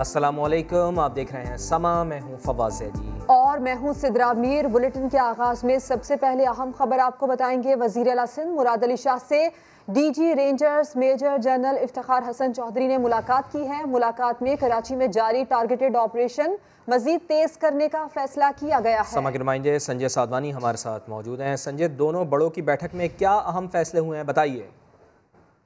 अस्सलामुअलैकुम, आप देख रहे हैं समा। मैं हूं फवाद ज़ैदी और मैं हूं सिद्रा मीर। बुलेटिन के आगाज में सबसे पहले अहम खबर आपको बताएंगे। वज़ीर आला सिंध मुराद अली शाह से DG Rangers major general Iftikhar Hasan Chaudhry ने मुलाकात की है। मुलाकात में कराची में जारी टारगेटेड ऑपरेशन मजीद तेज करने का फैसला किया गया है। समा के नुमाइंदे संजय साधवानी हमारे साथ मौजूद हैं। संजय, दोनों बड़ों की बैठक में क्या अहम फैसले हुए हैं, बताइए।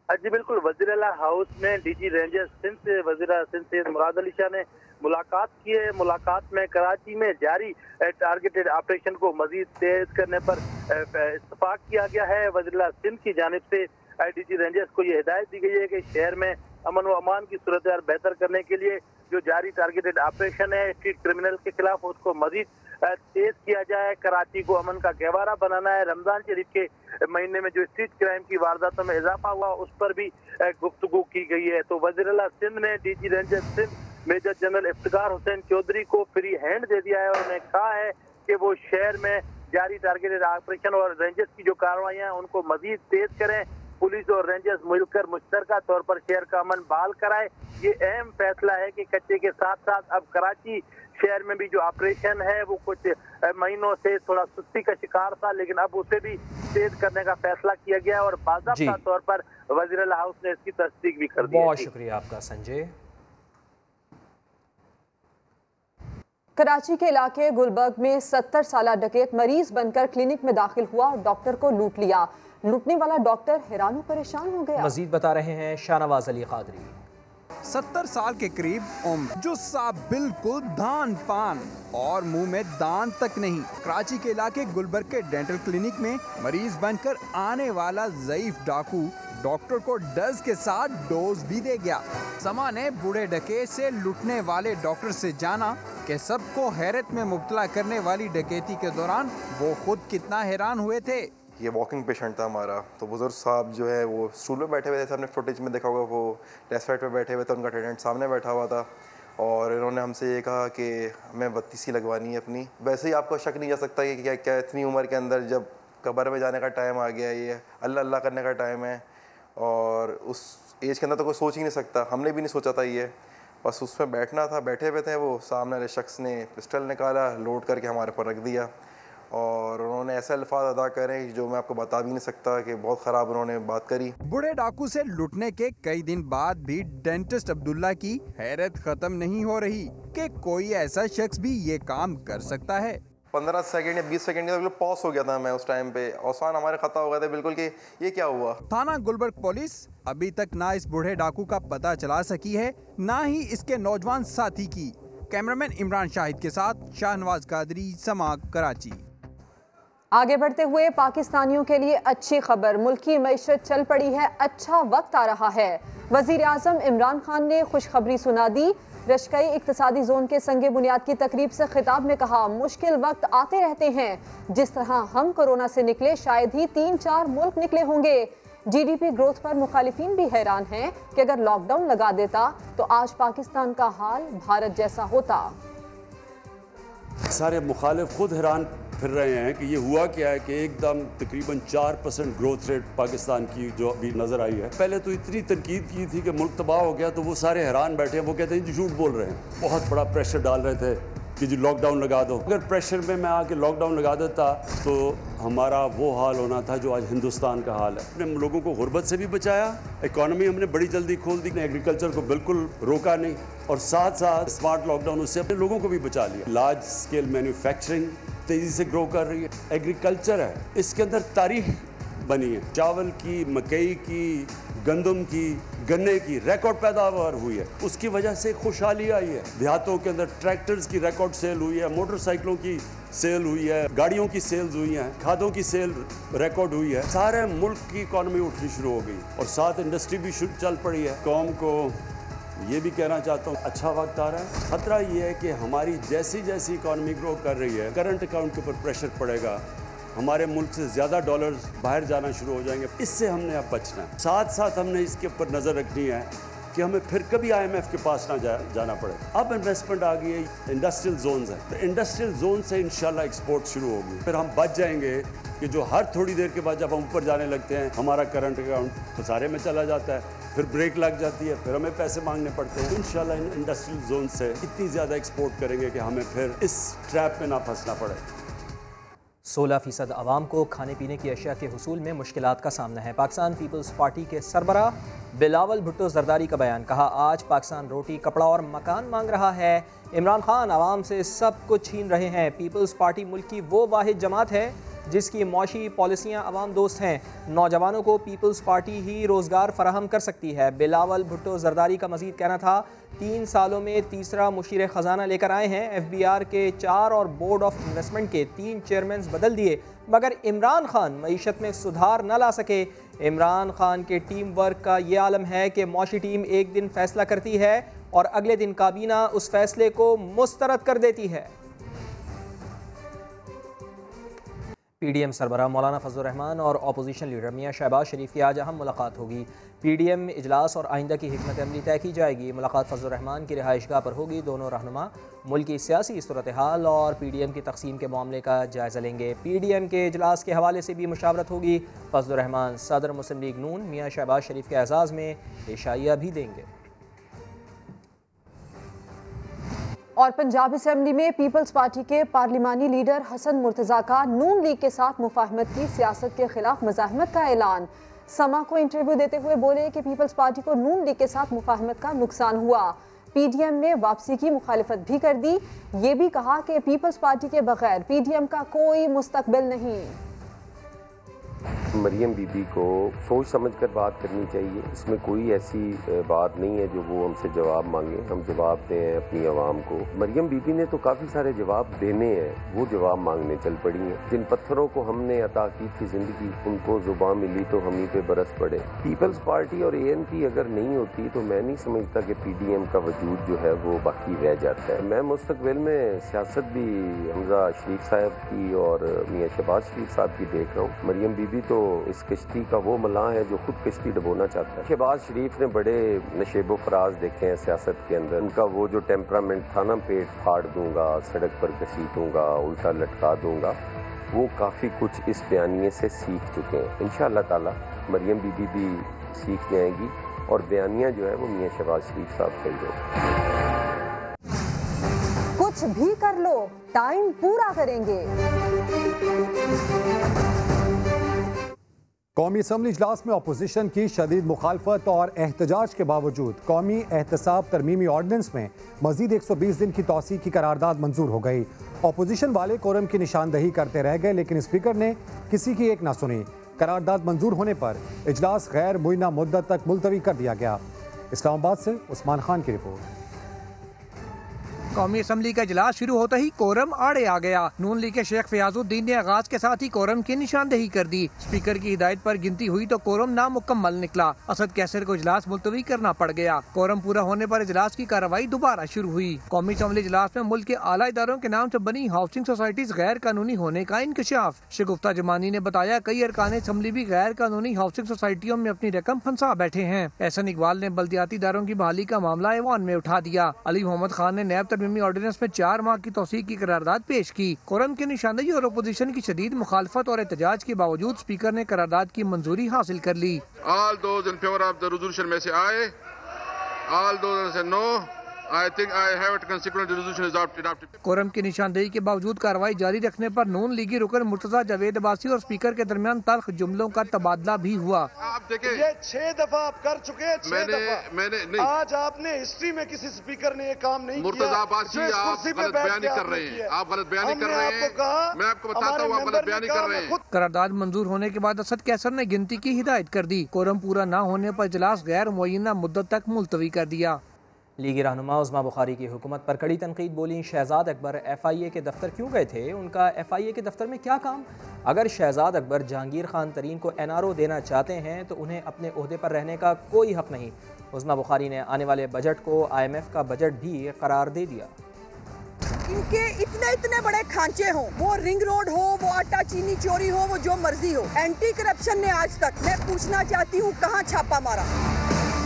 जी बिल्कुल, वज़ीर आला हाउस में डीजी रेंजर्स सिंध से वज़ीर आला सिंध सैयद मुराद अली शाह ने मुलाकात की है। मुलाकात में कराची में जारी टारगेटेड ऑपरेशन को मजीद तेज करने पर इत्तफाक किया गया है। वज़ीर आला सिंध की जानिब से डीजी रेंजर्स को ये हिदायत दी गई है कि शहर में अमन व अमान की सूरत बेहतर करने के लिए जो जारी टारगेटेड ऑपरेशन है स्ट्रीट क्रिमिनल के खिलाफ, उसको मजीद तेज किया जाए। कराची को अमन का गहवारा बनाना है। रमजान शरीफ के महीने में जो स्ट्रीट क्राइम की वारदातों में इजाफा हुआ, उस पर भी गुफ्तगू की गई है। तो वज़ीर आला सिंध ने DG ranger Sindh major general Iftikhar Hasan Chaudhry को फ्री हैंड दे दिया है और उन्हें कहा है कि वो शहर में जारी टारगेटेड ऑपरेशन और रेंजर्स की जो कार्रवाइयाँ हैं उनको मजीद तेज करें। पुलिस और रेंजर्स मिलकर मुश्तरका तौर पर शहर का अमन बहाल कराए। ये अहम फैसला है कि कच्चे के साथ साथ अब कराची शहर में भी जो ऑपरेशन है वो कुछ महीनों से थोड़ा सुस्ती का शिकार था, लेकिन अब उसे भी तेज करने का फैसला किया गया और बाज़ाब्ता तौर पर वज़ीर आला हाउस ने इसकी तस्दीक भी कर दी। बहुत शुक्रिया आपका संजय। कराची के इलाके गुलबर्ग में 70 साला डकैत मरीज बनकर क्लिनिक में दाखिल हुआ और डॉक्टर को लूट लिया। लूटने वाला डॉक्टर हैरान परेशान हो गया। मजीद बता रहे हैं शाहनवाज अली कादरी। 70 साल के करीब उम्र, जो साहब बिल्कुल धान पान और मुंह में दान तक नहीं। कराची के इलाके गुलबर्ग के डेंटल क्लिनिक में मरीज बनकर आने वाला ज़ईफ डाकू डॉक्टर को डज के साथ डोज भी दे गया। समा ने बूढ़े डकैत से लूटने वाले डॉक्टर से जाना कि सबको हैरत में मुब्तला करने वाली डकैती के दौरान वो खुद कितना हैरान हुए थे। ये वॉकिंग पेशेंट था हमारा, तो बुजुर्ग साहब जो है वो स्टूल पे बैठे हुए थे। आपने फुटेज में देखा होगा, वो डेस्क बेड पे बैठे हुए थे, उनका अटेंडेंट सामने बैठा हुआ था और इन्होंने हमसे ये कहा कि हमें बत्ती सी लगवानी है अपनी। वैसे ही आपको शक नहीं जा सकता कि क्या क्या इतनी उम्र के अंदर जब कब्र में जाने का टाइम आ गया, ये अल्लाह अल्लाह करने का टाइम है और उस एज के अंदर तो कोई सोच ही नहीं सकता। हमने भी नहीं सोचा था ये, बस उसमें बैठना था। बैठे हुए थे, वो सामने वाले शख्स ने पिस्टल निकाला, लोड करके हमारे पर रख दिया और उन्होंने ऐसे अल्फाज अदा करे जो मैं आपको बता भी नहीं सकता कि बहुत ख़राब उन्होंने बात करी। बूढ़े डाकू से लुटने के कई दिन बाद भी डेंटिस्ट अब्दुल्ला की हैरत खत्म नहीं हो रही कि कोई ऐसा शख्स भी ये काम कर सकता है। 15 सेकंड या 20 सेकंड का बिल्कुल पॉज हो गया था मैं उस टाइम पे, औसान हमारे खता हो गए थे बिल्कुल कि ये क्या हुआ। थाना गुलबर्ग पुलिस अभी तक ना इस बूढ़े डाकू का पता चला सकी है, ना ही इसके नौजवान साथी की। कैमरामैन इमरान शाहिद के साथ शाहनवाज कादरी, समा, कराची। आगे बढ़ते हुए पाकिस्तानियों के लिए अच्छी खबर, मुल्क की मईशत चल पड़ी है, अच्छा वक्त आ रहा है। वजीर आजम इमरान खान ने खुशखबरी सुना दी। रशकई इक्तिसादी जोन के संगे बुनियाद की तकरीब से खिताब में कहा, मुश्किल वक्त आते रहते हैं, जिस तरह हम कोरोना से निकले शायद ही 3-4 मुल्क निकले होंगे। GDP ग्रोथ पर मुखालिफिन भी हैरान हैं कि अगर लॉकडाउन लगा देता तो आज पाकिस्तान का हाल भारत जैसा होता। सारे मुखालिफ खुद हैरान फिर रहे हैं कि ये हुआ क्या है कि एकदम तकरीबन 4% ग्रोथ रेट पाकिस्तान की जो अभी नज़र आई है। पहले तो इतनी तनकीद की थी कि मुल्क तबाह हो गया, तो वो सारे हैरान बैठे हैं। वो कहते हैं जी झूठ बोल रहे हैं, बहुत बड़ा प्रेशर डाल रहे थे कि जी लॉकडाउन लगा दो। अगर प्रेशर में मैं आके लॉकडाउन लगा देता तो हमारा वो हाल होना था जो आज हिंदुस्तान का हाल है। अपने लोगों को गुर्बत से भी बचाया, इकॉनमी हमने बड़ी जल्दी खोल दी, एग्रीकल्चर को बिल्कुल रोका नहीं और साथ साथ स्मार्ट लॉकडाउन उससे अपने लोगों को भी बचा लिया। लार्ज स्केल मैन्युफैक्चरिंग तेज़ी से ग्रो कर रही है। एग्रीकल्चर है, इसके अंदर तारीख बनी है। चावल की, मकई की, गंदम की, गन्ने की रिकॉर्ड पैदावार हुई है। उसकी वजह से खुशहाली आई है। देहातों के अंदर ट्रैक्टर्स की रिकॉर्ड सेल हुई है, मोटरसाइकिलों की सेल हुई है, गाड़ियों की सेल्स हुई हैं, खादों की सेल रिकॉर्ड हुई है। सारे मुल्क की इकॉनमी उठनी शुरू हो गई और साथ इंडस्ट्री भी चल पड़ी है। कौम को ये भी कहना चाहता हूँ, अच्छा वक्त आ रहा है। खतरा ये है कि हमारी जैसी जैसी इकॉनमी ग्रो कर रही है, करंट अकाउंट के ऊपर प्रेशर पड़ेगा, हमारे मुल्क से ज़्यादा डॉलर्स बाहर जाना शुरू हो जाएंगे। इससे हमने अब बचना है। साथ साथ हमने इसके ऊपर नज़र रखनी है कि हमें फिर कभी IMF के पास ना जाना पड़े। अब इन्वेस्टमेंट आ गई है, इंडस्ट्रियल जोन्स हैं, तो इंडस्ट्रियल जोन से इंशाल्लाह एक्सपोर्ट शुरू होगी। फिर हम बच जाएंगे कि जो हर थोड़ी देर के बाद जब हम ऊपर जाने लगते हैं हमारा करंट अकाउंट खसारे में चला जाता है। फिर ब्रेक लग जाती है, फिर हमें पैसे मांगने पड़ते हैं। इंशाल्लाह इन इंडस्ट्रियल जोन से इतनी ज़्यादा एक्सपोर्ट करेंगे कि हमें फिर इस ट्रैप में ना फंसना पड़े। 16% आवाम को खाने पीने की अशिया के हुसूल में मुश्किलात का सामना है। पाकिस्तान पीपल्स पार्टी के सरबराह बिलावल भुट्टो जरदारी का बयान। कहा, आज पाकिस्तान रोटी, कपड़ा और मकान मांग रहा है। इमरान खान आवाम से सब कुछ छीन रहे हैं। पीपल्स पार्टी मुल्क की वो वाहिद जमात है जिसकी मौशी पॉलिसियाँ अवाम दोस्त हैं। नौजवानों को पीपल्स पार्टी ही रोज़गार फराहम कर सकती है। बिलावल भुट्टो जरदारी का मज़ीद कहना था, 3 सालों में तीसरा मुशीर ख़जाना लेकर आए हैं। FBR के 4 और बोर्ड ऑफ इन्वेस्टमेंट के 3 चेयरमैन बदल दिए, मगर इमरान खान मईशत में सुधार न ला सके। इमरान खान के टीम वर्क का ये आलम है कि मौशी टीम एक दिन फैसला करती है और अगले दिन काबीना उस फैसले को मुस्तरद कर देती है। PDM सरबराह मौलाना फजल रहमान और अपोजिशन लीडर मियां शहबाज शरीफ की आज अहम मुलाकात होगी। PDM इजलास और आइंदा की हिकमत अमली तय की जाएगी। मुलाकात फजल रहमान की रिहाइशगाह पर होगी। दोनों रहनुमा मुल्क की सियासी सूरत हाल और PDM की तकसीम के मामले का जायज़ा लेंगे। PDM के इजलास के हवाले से भी मुशावरत होगी। फजल रहमान सदर मुस्लिम लीग नून मियां शहबाज शरीफ के एजाज़ में इशाइया भी देंगे। और पंजाब असम्बली में पीपल्स पार्टी के पार्लिमानी लीडर हसन मुर्तज़ा का नून लीग के साथ मुफाहमत की सियासत के खिलाफ मज़ाहमत का ऐलान। समा को इंटरव्यू देते हुए बोले कि पीपल्स पार्टी को नून लीग के साथ मुफाहमत का नुकसान हुआ। PDM ने वापसी की मुखालिफत भी कर दी। ये भी कहा कि पीपल्स पार्टी के बगैर PDM का कोई मुस्तकबिल नहीं। मरियम बीबी को सोच समझकर बात करनी चाहिए। इसमें कोई ऐसी बात नहीं है जो वो हमसे जवाब मांगे, हम जवाब दें अपनी आवाम को। मरियम बीबी ने तो काफ़ी सारे जवाब देने हैं, वो जवाब मांगने चल पड़ी हैं। जिन पत्थरों को हमने अता की थी ज़िंदगी, उनको ज़ुबान मिली तो हम ही पे बरस पड़े। पीपल्स पार्टी और ANP अगर नहीं होती तो मैं नहीं समझता कि PDM का वजूद जो है वो बाकी रह जाता है। मैं मुस्तकबिल में सियासत भी हमजा शरीफ साहब की और मियाँ शहबाज शरीफ साहब की देख रहा हूँ। मरियम बीबी तो इस कश्ती का वो मलाह है जो खुद कश्ती डुबोना चाहता है। शहबाज शरीफ ने बड़े नशेबो फराज देखे हैं सियासत के अंदर। उनका वो जो टेम्परामेंट था ना, पेट फाड़ दूंगा, सड़क पर घसीटूंगा, उल्टा लटका दूंगा, वो काफ़ी कुछ इस बयानिए से सीख चुके हैं। इंशाअल्लाह ताला मरियम बीबी भी सीख जाएगी और बयानिया जो है वो मियाँ शहबाज शरीफ साहब का ही होगा। कुछ भी कर लो, टाइम पूरा करेंगे। कौमी असम्बली इजलास में अपोजिशन की शदीद मुखालफत और एहतजाज के बावजूद कौमी एहतसाब तरमीमी ऑर्डिनेंस में मजीद 120 दिन की तौसीक की करारदाद मंजूर हो गई। अपोजिशन वाले कोरम की निशानदही करते रह गए, लेकिन स्पीकर ने किसी की एक ना सुनी। करारदाद मंजूर होने पर इजलास गैर मुइना मुद्दत तक मुलतवी कर दिया गया। इस्लामाबाद से उस्मान खान की रिपोर्ट। कौमी असम्बली का इजलास शुरू होते ही कोरम आड़े आ गया। नून लीग के शेख फयाजुद्दीन ने आगाज के साथ ही कोरम की निशानदेही कर दी। स्पीकर की हिदायत पर गिनती हुई तो कोरम नामुकम्मल निकला। असद कैसर को इजलास मुलतवी करना पड़ गया। कोरम पूरा होने पर इजलास की कार्रवाई दोबारा शुरू हुई। कौमी असम्बली इजलास में मुल्क के आला इदारों के नाम से बनी हाउसिंग सोसाइटीज गैर कानूनी होने का इंकशाफ। शगुफ्ता जमानी ने बताया, कई अरकान असम्बली भी गैर कानूनी हाउसिंग सोसाइटियों में अपनी रकम फंसा बैठे हैं। एहसन इकबाल ने बल्दियाती इदारों की बहाली का मामला ऐवान में उठा दिया। अली मोहम्मद खान ने नैब तरमीमी ऑर्डिनेंस में 4 माह की तौसीक की करारदाद पेश की। कोरम की निशानदेही और अपोजिशन की शदीद मुखालफत और एहतजाज के बावजूद स्पीकर ने करारदाद की मंजूरी हासिल कर ली। All those in favor of the resolution में से आए, all those say no. I think I have it consequent resolution is adopted. Quorum की निशानदेही के बावजूद कार्रवाई जारी रखने पर नून लीगी रुकन मुर्तजा जावेद अब्बासी और स्पीकर के दरमियान तल्ख जुमलों का तबादला भी हुआ। आप देखें, ये 6 दफा आप कर चुके हैं। 6 दफा मैंने नहीं। आज आपने हिस्ट्री में किसी स्पीकर ने ये काम नहीं किया। मुर्तजा अब्बासी, आप गलत बयानी कर रहे हैं। आप गलत बयानी कर रहे हैं। मैं आपको बताता हूँ, आप गलत बयानी कर रहे हैं। करारदाद मंजूर होने के बाद असद कैसर ने गिनती की हिदायत कर दी। कोरम पूरा न होने पर इजलास गैर मुअय्यना मुद्दत तक मुलतवी कर दिया। लीगी रहनुमा उस्मा बुखारी की हुकूमत पर कड़ी तनकीद बोली। शहजाद अकबर FIA के दफ्तर क्यों गए थे? उनका FIA के दफ्तर में क्या काम? अगर शहजाद अकबर जहांगीर खान तरीन को NRO देना चाहते हैं तो उन्हें अपने ओहदे पर रहने का कोई हक नहीं। उस्मा बुखारी ने आने वाले बजट को IMF का बजट भी करार दे दिया। इनके इतने बड़े खांचे हों, वो रिंग रोड हो, वो आटा चीनी चोरी हो, वो जो मर्जी हो, एंटी करप्शन ने आज तक, मैं पूछना चाहती हूँ, कहाँ छापा मारा?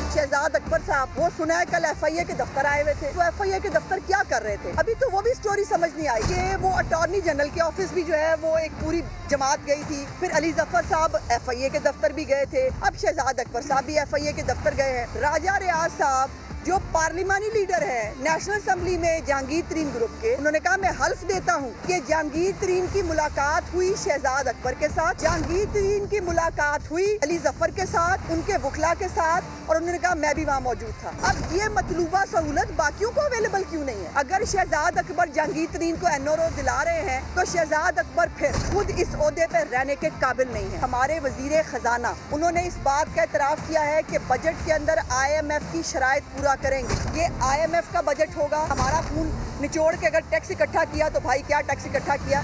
शहजाद अकबर साहब वो सुना है कल FIA के दफ्तर आए हुए थे, तो FIA के दफ्तर क्या कर रहे थे? अभी तो वो भी स्टोरी समझ नहीं आई कि वो अटॉर्नी जनरल के ऑफिस भी जो है वो एक पूरी जमात गई थी, फिर अली जफर साहब FIA के दफ्तर भी गए थे, अब शहजाद अकबर साहब भी FIA के दफ्तर गए हैं। राजा रियाज साहब जो पार्लिमानी लीडर है नेशनल असेंबली में जहांगीर तरीन ग्रुप के, उन्होंने कहा मैं हल्फ देता हूं कि जहांगीर तरीन की मुलाकात हुई शहजाद अकबर के साथ, जहांगीर तरीन की मुलाकात हुई अली जफर के साथ, उनके वकला के साथ, और उन्होंने कहा मैं भी वहां मौजूद था। अब ये मतलूबा सहूलत बाकियों को अवेलेबल क्यों नहीं है? अगर शहजाद अकबर जहांगीर तरीन को NRO दिला रहे हैं तो शहजाद अकबर फिर खुद इस ओहदे पर रहने के काबिल नहीं है। हमारे वजीर खजाना उन्होंने इस बात का एतराफ़ किया है कि बजट के अंदर IMF की शराइत पूरा करेंगे। ये IMF का बजट होगा। हमारा खून निचोड़ के अगर टैक्स इकट्ठा किया तो भाई क्या टैक्स इकट्ठा किया।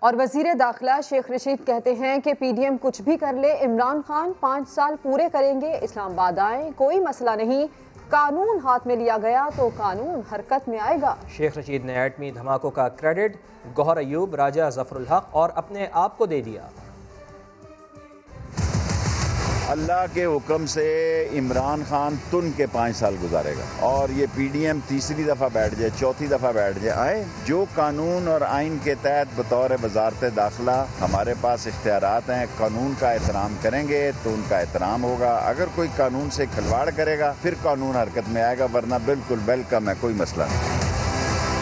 और वजीर दाखिला शेख रशीद कहते हैं कि PDM कुछ भी कर ले, इमरान खान 5 साल पूरे करेंगे, इस्लामाबाद आए, कोई मसला नहीं, कानून हाथ में लिया गया तो कानून हरकत में आएगा। शेख रशीद ने एटमी धमाकों का क्रेडिट गौहर अयूब, राजा जफरुल हक और अपने आप को दे दिया। अल्लाह के हुक्म से इमरान खान तुन के 5 साल गुजारेगा और ये PDM तीसरी दफ़ा बैठ जाए, चौथी दफ़ा बैठ जाए, आए जो कानून और आइन के तहत बतौर वजारत दाखिला हमारे पास इख्तियारात हैं, कानून का एहतराम करेंगे तो उनका एहतराम होगा। अगर कोई कानून से खिलवाड़ करेगा फिर कानून हरकत में आएगा, वरना बिल्कुल वेलकम है, कोई मसला नहीं।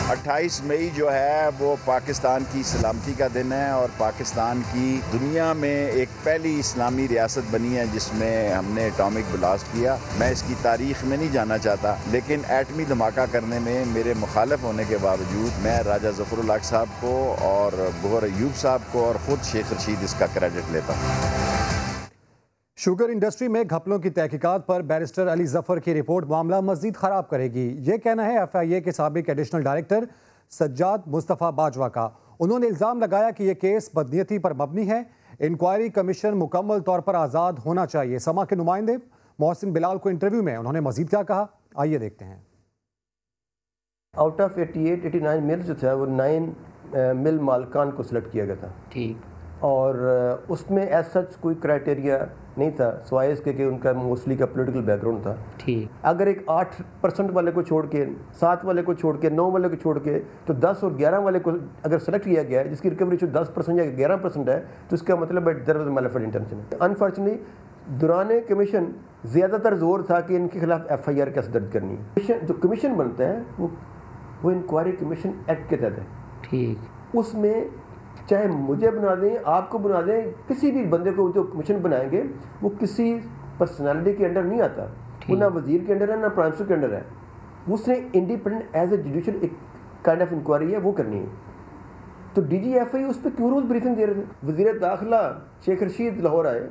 28 मई जो है वो पाकिस्तान की सलामती का दिन है और पाकिस्तान की दुनिया में एक पहली इस्लामी रियासत बनी है जिसमें हमने एटॉमिक ब्लास्ट किया। मैं इसकी तारीख में नहीं जाना चाहता, लेकिन एटमी धमाका करने में मेरे मुखालिफ होने के बावजूद मैं राजा जफरुल हक साहब को और गौहर अयूब साहब को और ख़ुद शेख रशीद इसका क्रेडिट लेता हूँ। शुगर इंडस्ट्री में घपलों की तहकीकात पर बैरिस्टर अली जफर की रिपोर्ट मामला मजीद खराब करेगी, ये कहना है FIA के साबिक एडिशनल डायरेक्टर सज्जाद मुस्तफ़ा बाजवा का। उन्होंने इल्ज़ाम लगाया कि यह केस बदनीयती पर मबनी है, इंक्वायरी कमीशन मुकम्मल तौर पर आज़ाद होना चाहिए। समा के नुमाइंदे मोहसिन बिलाल को इंटरव्यू में उन्होंने मजीद क्या कहा, आइए देखते हैं। आउट ऑफ 88-89 मिल जो था वो 9 मिल मालकान को सिलेक्ट किया गया था, ठीक, और उसमें एज सच कोई क्राइटेरिया नहीं था सिवाय इसके कि उनका मोस्टली का पॉलिटिकल बैकग्राउंड था, ठीक। अगर एक 8% वाले को छोड़ के, 7 वाले को छोड़ के, 9 वाले को छोड़ के, तो 10 और 11 वाले को अगर सेलेक्ट किया गया है जिसकी रिकवरी रेशियो 10% या 11% है, तो इसका मतलब है देयर वाज मैलिफेंट इंटेंशन। अनफॉर्चुनेटली दौरान कमीशन ज़्यादातर जोर था कि इनके खिलाफ FIR कैसे दर्ज करनी है। जो कमीशन बनता है वो इंक्वायरी कमीशन एक्ट के तहत है, ठीक। उसमें चाहे मुझे बना दें, आपको बना दें, किसी भी बंदे को जो कमीशन बनाएंगे वो किसी पर्सनालिटी के अंडर नहीं आता, वो ना वजीर के अंडर है ना प्राइम मिनिस्टर के अंडर है। उसने इंडिपेंडेंट एज ए जुडिशियल एक काइंड ऑफ इंक्वायरी है वो करनी है। तो DG FIA उस पर क्यों रोज़ ब्रीफिंग दे रहे थे? वजीर दाखिला शेख रशीद लाहौर आए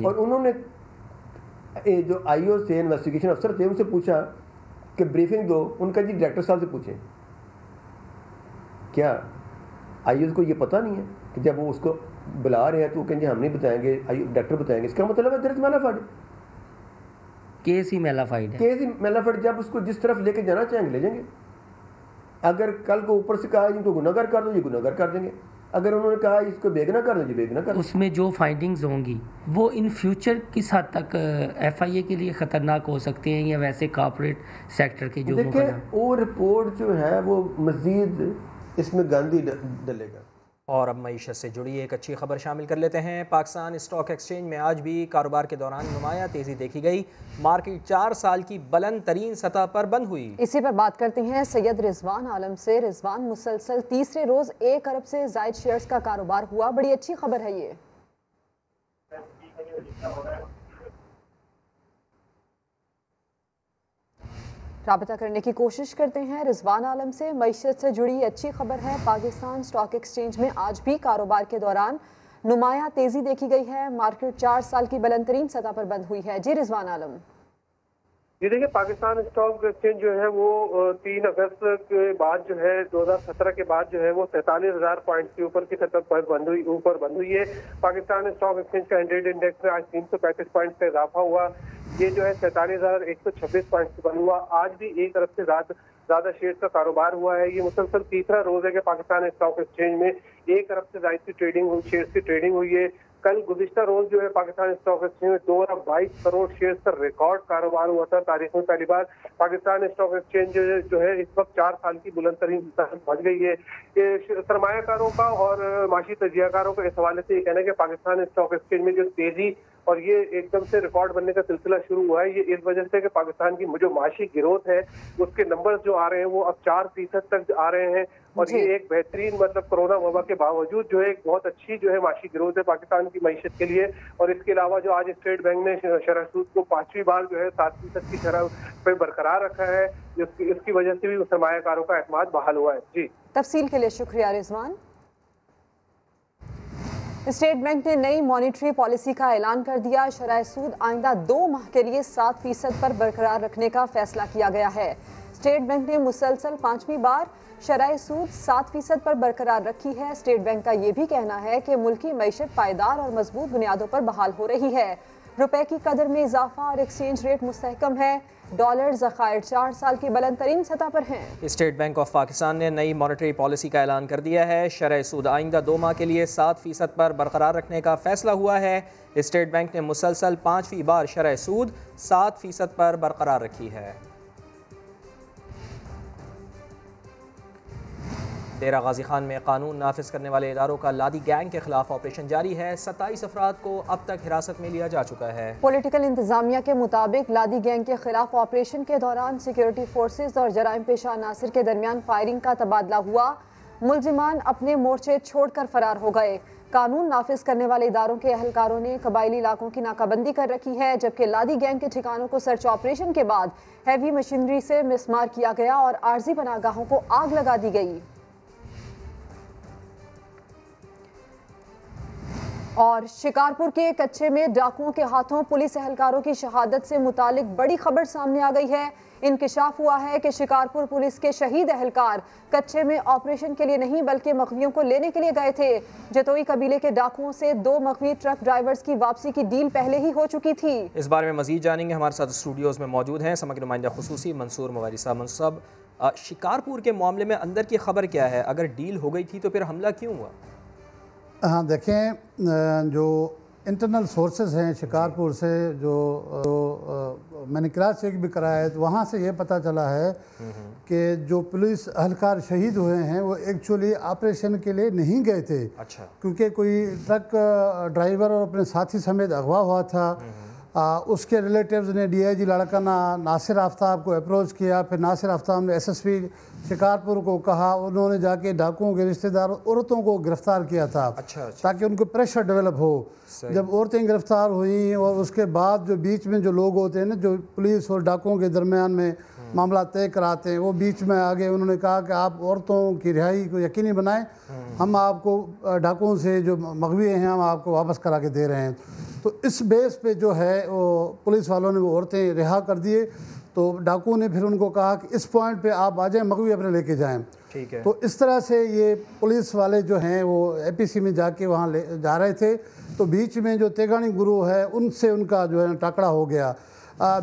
और उन्होंने जो IO से इन्वेस्टिगेशन अफसर थे उनसे पूछा कि ब्रीफिंग दो। उनका जी डायरेक्टर साहब से पूछें। क्या IO को ये पता नहीं है कि जब वो उसको बुला रहे हैं तो वो कहेंगे हम नहीं बताएंगे, डायरेक्टर बताएंगे? इसका मतलब है दर्ज मैलाफाइड, केस ही मैलाफाइड है। केस ही मैलाफाइड, जब उसको जिस तरफ लेके जाना चाहेंगे ले जाएंगे। अगर कल को ऊपर से कहा इनको गुनाहगार कर दो, ये गुनाहगार कर देंगे। अगर उन्होंने कहा इसको बेगुनाह कर दो, ये बेगुनाह कर दो। उसमें जो फाइंडिंग्स होंगी वो इन फ्यूचर किस हद तक FIA के लिए ख़तरनाक हो सकते हैं या वैसे कॉर्पोरेट सेक्टर के जो देखिए वो रिपोर्ट जो है वो मज़ीद इसमें गांधी डलेगा। और अब मईशत से जुड़ी एक अच्छी खबर शामिल कर लेते हैं। पाकिस्तान स्टॉक एक्सचेंज में आज भी कारोबार के दौरान नुमाया तेज़ी देखी गई। मार्केट 4 साल की बुलंद तरीन सतह पर बंद हुई। इसी पर बात करते हैं सैयद रिजवान आलम से। रिजवान, मुसलसल तीसरे रोज़ 1 अरब से ज़ायद शेयर्स का कारोबार हुआ, बड़ी अच्छी खबर है ये। राबता करने की कोशिश करते हैं रिजवान आलम से। मईशत से जुड़ी अच्छी खबर है, पाकिस्तान स्टॉक एक्सचेंज में आज भी कारोबार के दौरान नुमाया तेजी देखी गई है। मार्केट 4 साल की बुलंद तरीन सतह पर बंद हुई है। जी रिजवान आलम। जी देखिए, पाकिस्तान स्टॉक एक्सचेंज जो है वो 3 अगस्त के बाद जो है 2017 के बाद जो है वो 47,000 पॉइंट के ऊपर की सतह पर बंद हुई है। पाकिस्तान स्टॉक एक्सचेंज का 100 इंडेक्स में आज 335 पॉइंट का इजाफा हुआ। ये जो है 47,126 पॉइंट से बंद हुआ। आज भी 1 अरब से ज्यादा शेयर्स का कारोबार हुआ है। ये मुसलसल तीसरा रोज है कि पाकिस्तान स्टॉक एक्सचेंज में 1 अरब से ज्यादा की शेयर्स की ट्रेडिंग हुई है। कल गुज़िश्ता रोज जो है पाकिस्तान स्टॉक एक्सचेंज में 2 अरब 22 करोड़ शेयर का रिकॉर्ड कारोबार हुआ था। तारीख में पहली बार पाकिस्तान स्टॉक एक्सचेंज जो है इस वक्त 4 साल की बुलंद तरीन पहुंच गई है। ये सरमायाकारों का और माशी तजियाकारों का इस हवाले से ये कहना है कि पाकिस्तान स्टॉक एक्सचेंज में जो तेजी और ये एकदम से रिकॉर्ड बनने का सिलसिला शुरू हुआ है, ये इस वजह से कि पाकिस्तान की जो माशी गिरोथ है उसके नंबर्स जो आ रहे हैं वो अब 4% तक आ रहे हैं और ये एक बेहतरीन मतलब कोरोना वबा के बावजूद जो है एक बहुत अच्छी जो है माशी गिरोथ है पाकिस्तान की मईशत के लिए। और इसके अलावा जो आज स्टेट बैंक ने शरह सूद को 5वीं बार जो है 7% की शरह पे बरकरार रखा है, इसकी वजह से भी सरमायाकारों का एतमाद बहाल हुआ है। जी, तफसील के लिए शुक्रिया रिजवान। स्टेट बैंक ने नई मॉनिटरी पॉलिसी का ऐलान कर दिया। शरह सूद आइंदा 2 माह के लिए 7% पर बरकरार रखने का फैसला किया गया है। स्टेट बैंक ने मुसलसल 5वीं बार शरह सूद 7% पर बरकरार रखी है। स्टेट बैंक का ये भी कहना है कि मुल्की मईशत पायदार और मजबूत बुनियादों पर बहाल हो रही है। रुपए की कदर में इजाफा और एक्सचेंज रेट मुस्तहकम है। डॉलर ज़खायर 4 साल की बुलंद तरीन सतह पर हैं। स्टेट बैंक ऑफ पाकिस्तान ने नई मॉनेटरी पॉलिसी का ऐलान कर दिया है। शरह सूद आइंदा 2 माह के लिए 7% पर बरकरार रखने का फैसला हुआ है। स्टेट बैंक ने मुसलसल 5वीं बार शरह सूद 7% पर बरकरार रखी है। डेरा गाजी खान में कानून नाफिज करने वाले इदारों का लादी गैंग के खिलाफ ऑपरेशन जारी है। 27 अफराद को अब तक हिरासत में लिया जा चुका है। पॉलिटिकल इंतजामिया के मुताबिक लादी गैंग के खिलाफ ऑपरेशन के दौरान सिक्योरिटी फोर्सेज और जराइम पेशा अनासिर के दरमियान फायरिंग का तबादला हुआ। मुलजिमान अपने मोर्चे छोड़कर फरार हो गए। कानून नाफिज करने वाले इदारों के अहलकारों ने कबायली इलाकों की नाकाबंदी कर रखी है, जबकि लादी गैंग के ठिकानों को सर्च ऑपरेशन के बाद हैवी मशीनरी से मिसमार किया गया और आर्जी पनाहगाहों को आग लगा दी गई। और शिकारपुर के कच्चे में डाकुओं के हाथों पुलिस एहलकारों की शहादत से मुतालिक बड़ी खबर सामने आ गई है। इंकिशाफ हुआ है कि शिकारपुर पुलिस के शहीद एहलकार कच्चे में ऑपरेशन के लिए नहीं बल्कि मखवियों को लेने के लिए गए थे। जतोई कबीले के डाकुओं से 2 मखवी ट्रक ड्राइवर्स की वापसी की डील पहले ही हो चुकी थी। इस बारे में मजीद जानेंगे, हमारे साथ स्टूडियोज में मौजूद हैं समग्र नुमाइंदा खुसूसी मंसूर मवारी साहब। मंसूर साहब, शिकारपुर के मामले में अंदर की खबर क्या है? अगर डील हो गई थी तो फिर हमला क्यों हुआ? हाँ, देखें, जो इंटरनल सोर्सेज हैं शिकारपुर से जो मैंने क्रॉस चेक भी कराया है, तो वहाँ से ये पता चला है कि जो पुलिस एहलकार शहीद हुए हैं वो एक्चुअली ऑपरेशन के लिए नहीं गए थे। अच्छा। क्योंकि कोई ट्रक ड्राइवर और अपने साथी समेत अगवा हुआ था। उसके रिलेटिव्स ने DIG लड़काना नासिर आफ्ताब को अप्रोच किया। फिर नासिर आफ्ताब ने SSP शिकारपुर को कहा, उन्होंने जाके डाकुओं के रिश्तेदार औरतों को गिरफ्तार किया था। अच्छा। ताकि उनको प्रेशर डेवलप हो। जब औरतें गिरफ्तार हुई और उसके बाद जो बीच में जो लोग होते हैं ना, जो पुलिस और डाकुओं के दरमियान में मामला तय कराते हैं, वो बीच में आ गए। उन्होंने कहा कि आप औरतों की रिहाई को यकीनी बनाएं, हम आपको डाकुओं से जो मगवी हैं हम आपको वापस करा के दे रहे हैं। तो इस बेस पे जो है वो पुलिस वालों ने वो औरतें रिहा कर दिए। तो डाकुओं ने फिर उनको कहा कि इस पॉइंट पे आप आ जाएं, मगवी अपने लेके जाएं। ठीक है। तो इस तरह से ये पुलिस वाले जो हैं वो APC में जाके वहाँ जा रहे थे। तो बीच में जो तेगानी गुरु है उनसे उनका जो है टाकरा हो गया।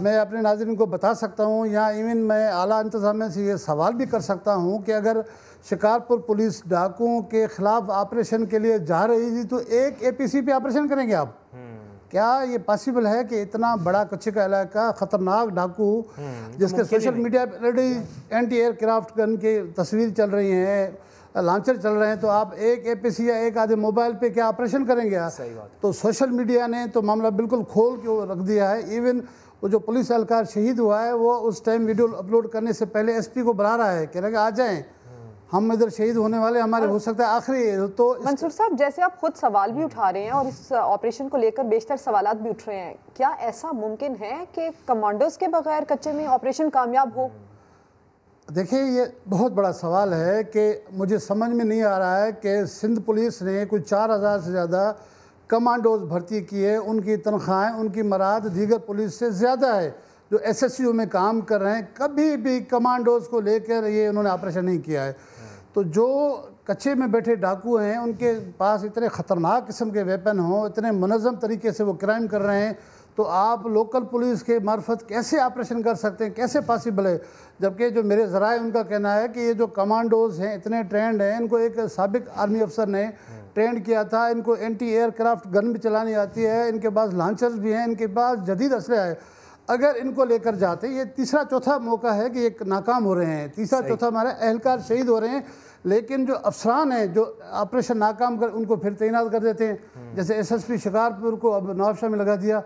मैं अपने नाज़रीन को बता सकता हूँ, यहाँ इवन मैं आला इंतज़ामिया से ये सवाल भी कर सकता हूँ कि अगर शिकारपुर पुलिस डाकुओं के ख़िलाफ़ ऑपरेशन के लिए जा रही थी तो एक APC पे ऑपरेशन करेंगे आप? क्या ये पॉसिबल है कि इतना बड़ा कच्चे का इलाका खतरनाक डाकू जिसके सोशल मीडिया पर ऑलरेडी एंटी एयरक्राफ्ट गन की तस्वीर चल रही हैं, लॉन्चर चल रहे हैं, तो आप एक APC या एक आधे मोबाइल पे क्या ऑपरेशन करेंगे आप? सही बात। तो सोशल मीडिया ने तो मामला बिल्कुल खोल के रख दिया है। इवन वो जो पुलिस एहलकार शहीद हुआ है वो उस टाइम वीडियो अपलोड करने से पहले SP को बुला रहा है, कह रहा है कि आ जाएं, हम इधर शहीद होने वाले, हमारे हो सकता है आखिरी। तो मंसूर साहब, जैसे आप खुद सवाल भी उठा रहे हैं और इस ऑपरेशन को लेकर बेशतर सवालात भी उठ रहे हैं, क्या ऐसा मुमकिन है कि कमांडोज के बगैर कच्चे में ऑपरेशन कामयाब हो? देखिए, ये बहुत बड़ा सवाल है कि मुझे समझ में नहीं आ रहा है कि सिंध पुलिस ने कुछ 4000 से ज़्यादा कमांडोज भर्ती किए। उनकी तनख्वाहें, उनकी मराद दीगर पुलिस से ज़्यादा है जो SSU में काम कर रहे हैं। कभी भी कमांडोज को लेकर ये उन्होंने ऑपरेशन नहीं किया है। तो जो कच्चे में बैठे डाकू हैं उनके पास इतने ख़तरनाक किस्म के वेपन हों, इतने मुनज़्ज़म तरीके से वो क्राइम कर रहे हैं, तो आप लोकल पुलिस के मार्फत कैसे ऑपरेशन कर सकते हैं? कैसे पॉसिबल है? जबकि जो मेरे ज़राए उनका कहना है कि ये जो कमांडोज़ हैं इतने ट्रेंड हैं, इनको एक साबिक आर्मी अफसर ने ट्रेंड किया था। इनको एंटी एयरक्राफ्ट गन भी चलानी आती है, इनके पास लॉन्चर्स भी हैं, इनके पास जदीद असलहा है। अगर इनको लेकर जाते, ये तीसरा चौथा मौका है कि एक नाकाम हो रहे हैं, तीसरा चौथा हमारे अहलकार शहीद हो रहे हैं, लेकिन जो अफसरान हैं जो ऑपरेशन नाकाम कर उनको फिर तैनात कर देते हैं। जैसे SSP शिकारपुर को अब नवाबशाह में लगा दिया।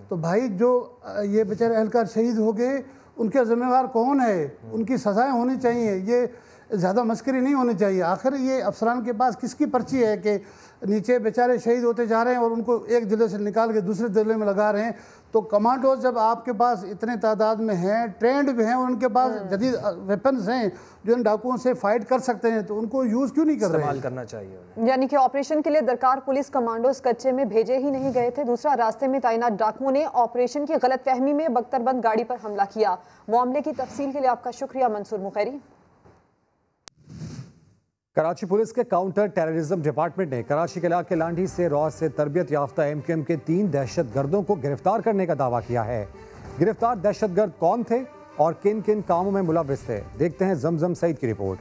तो भाई जो ये बेचारे अहलकार शहीद हो गए, उनके ज़िम्मेवार कौन है? उनकी सज़ाएं होनी चाहिए, ये ज़्यादा मस्करी नहीं होनी चाहिए। आखिर ये अफसरान के पास किसकी पर्ची है कि नीचे बेचारे शहीद होते जा रहे हैं और उनको एक ज़िले से निकाल के दूसरे ज़िले में लगा रहे हैं। तो कमांडोज जब आपके पास इतने तादाद में हैं, ट्रेंड भी हैं और उनके पास जदीद वेपन्स हैं जो इन डाकुओं से फाइट कर सकते हैं, तो उनको यूज़ क्यों नहीं कर रहे हैं? इस्तेमाल करना चाहिए। यानी कि ऑपरेशन के लिए दरकार पुलिस कमांडोज कच्चे में भेजे ही नहीं गए थे। दूसरा, रास्ते में तैनात डाकुओं ने ऑपरेशन की गलतफहमी में बख्तरबंद गाड़ी पर हमला किया। मामले की तफसील के लिए आपका शुक्रिया मंसूर मुखैरी। कराची पुलिस के काउंटर टेररिज्म डिपार्टमेंट ने कराची के इलाके लांडी से रॉ से तरबियत याफ्ता MQM के 3 दहशतगर्दों को गिरफ्तार करने का दावा किया है। गिरफ्तार दहशतगर्द कौन थे और किन किन कामों में मुलव्विस थे, देखते हैं जमजम सईद की रिपोर्ट।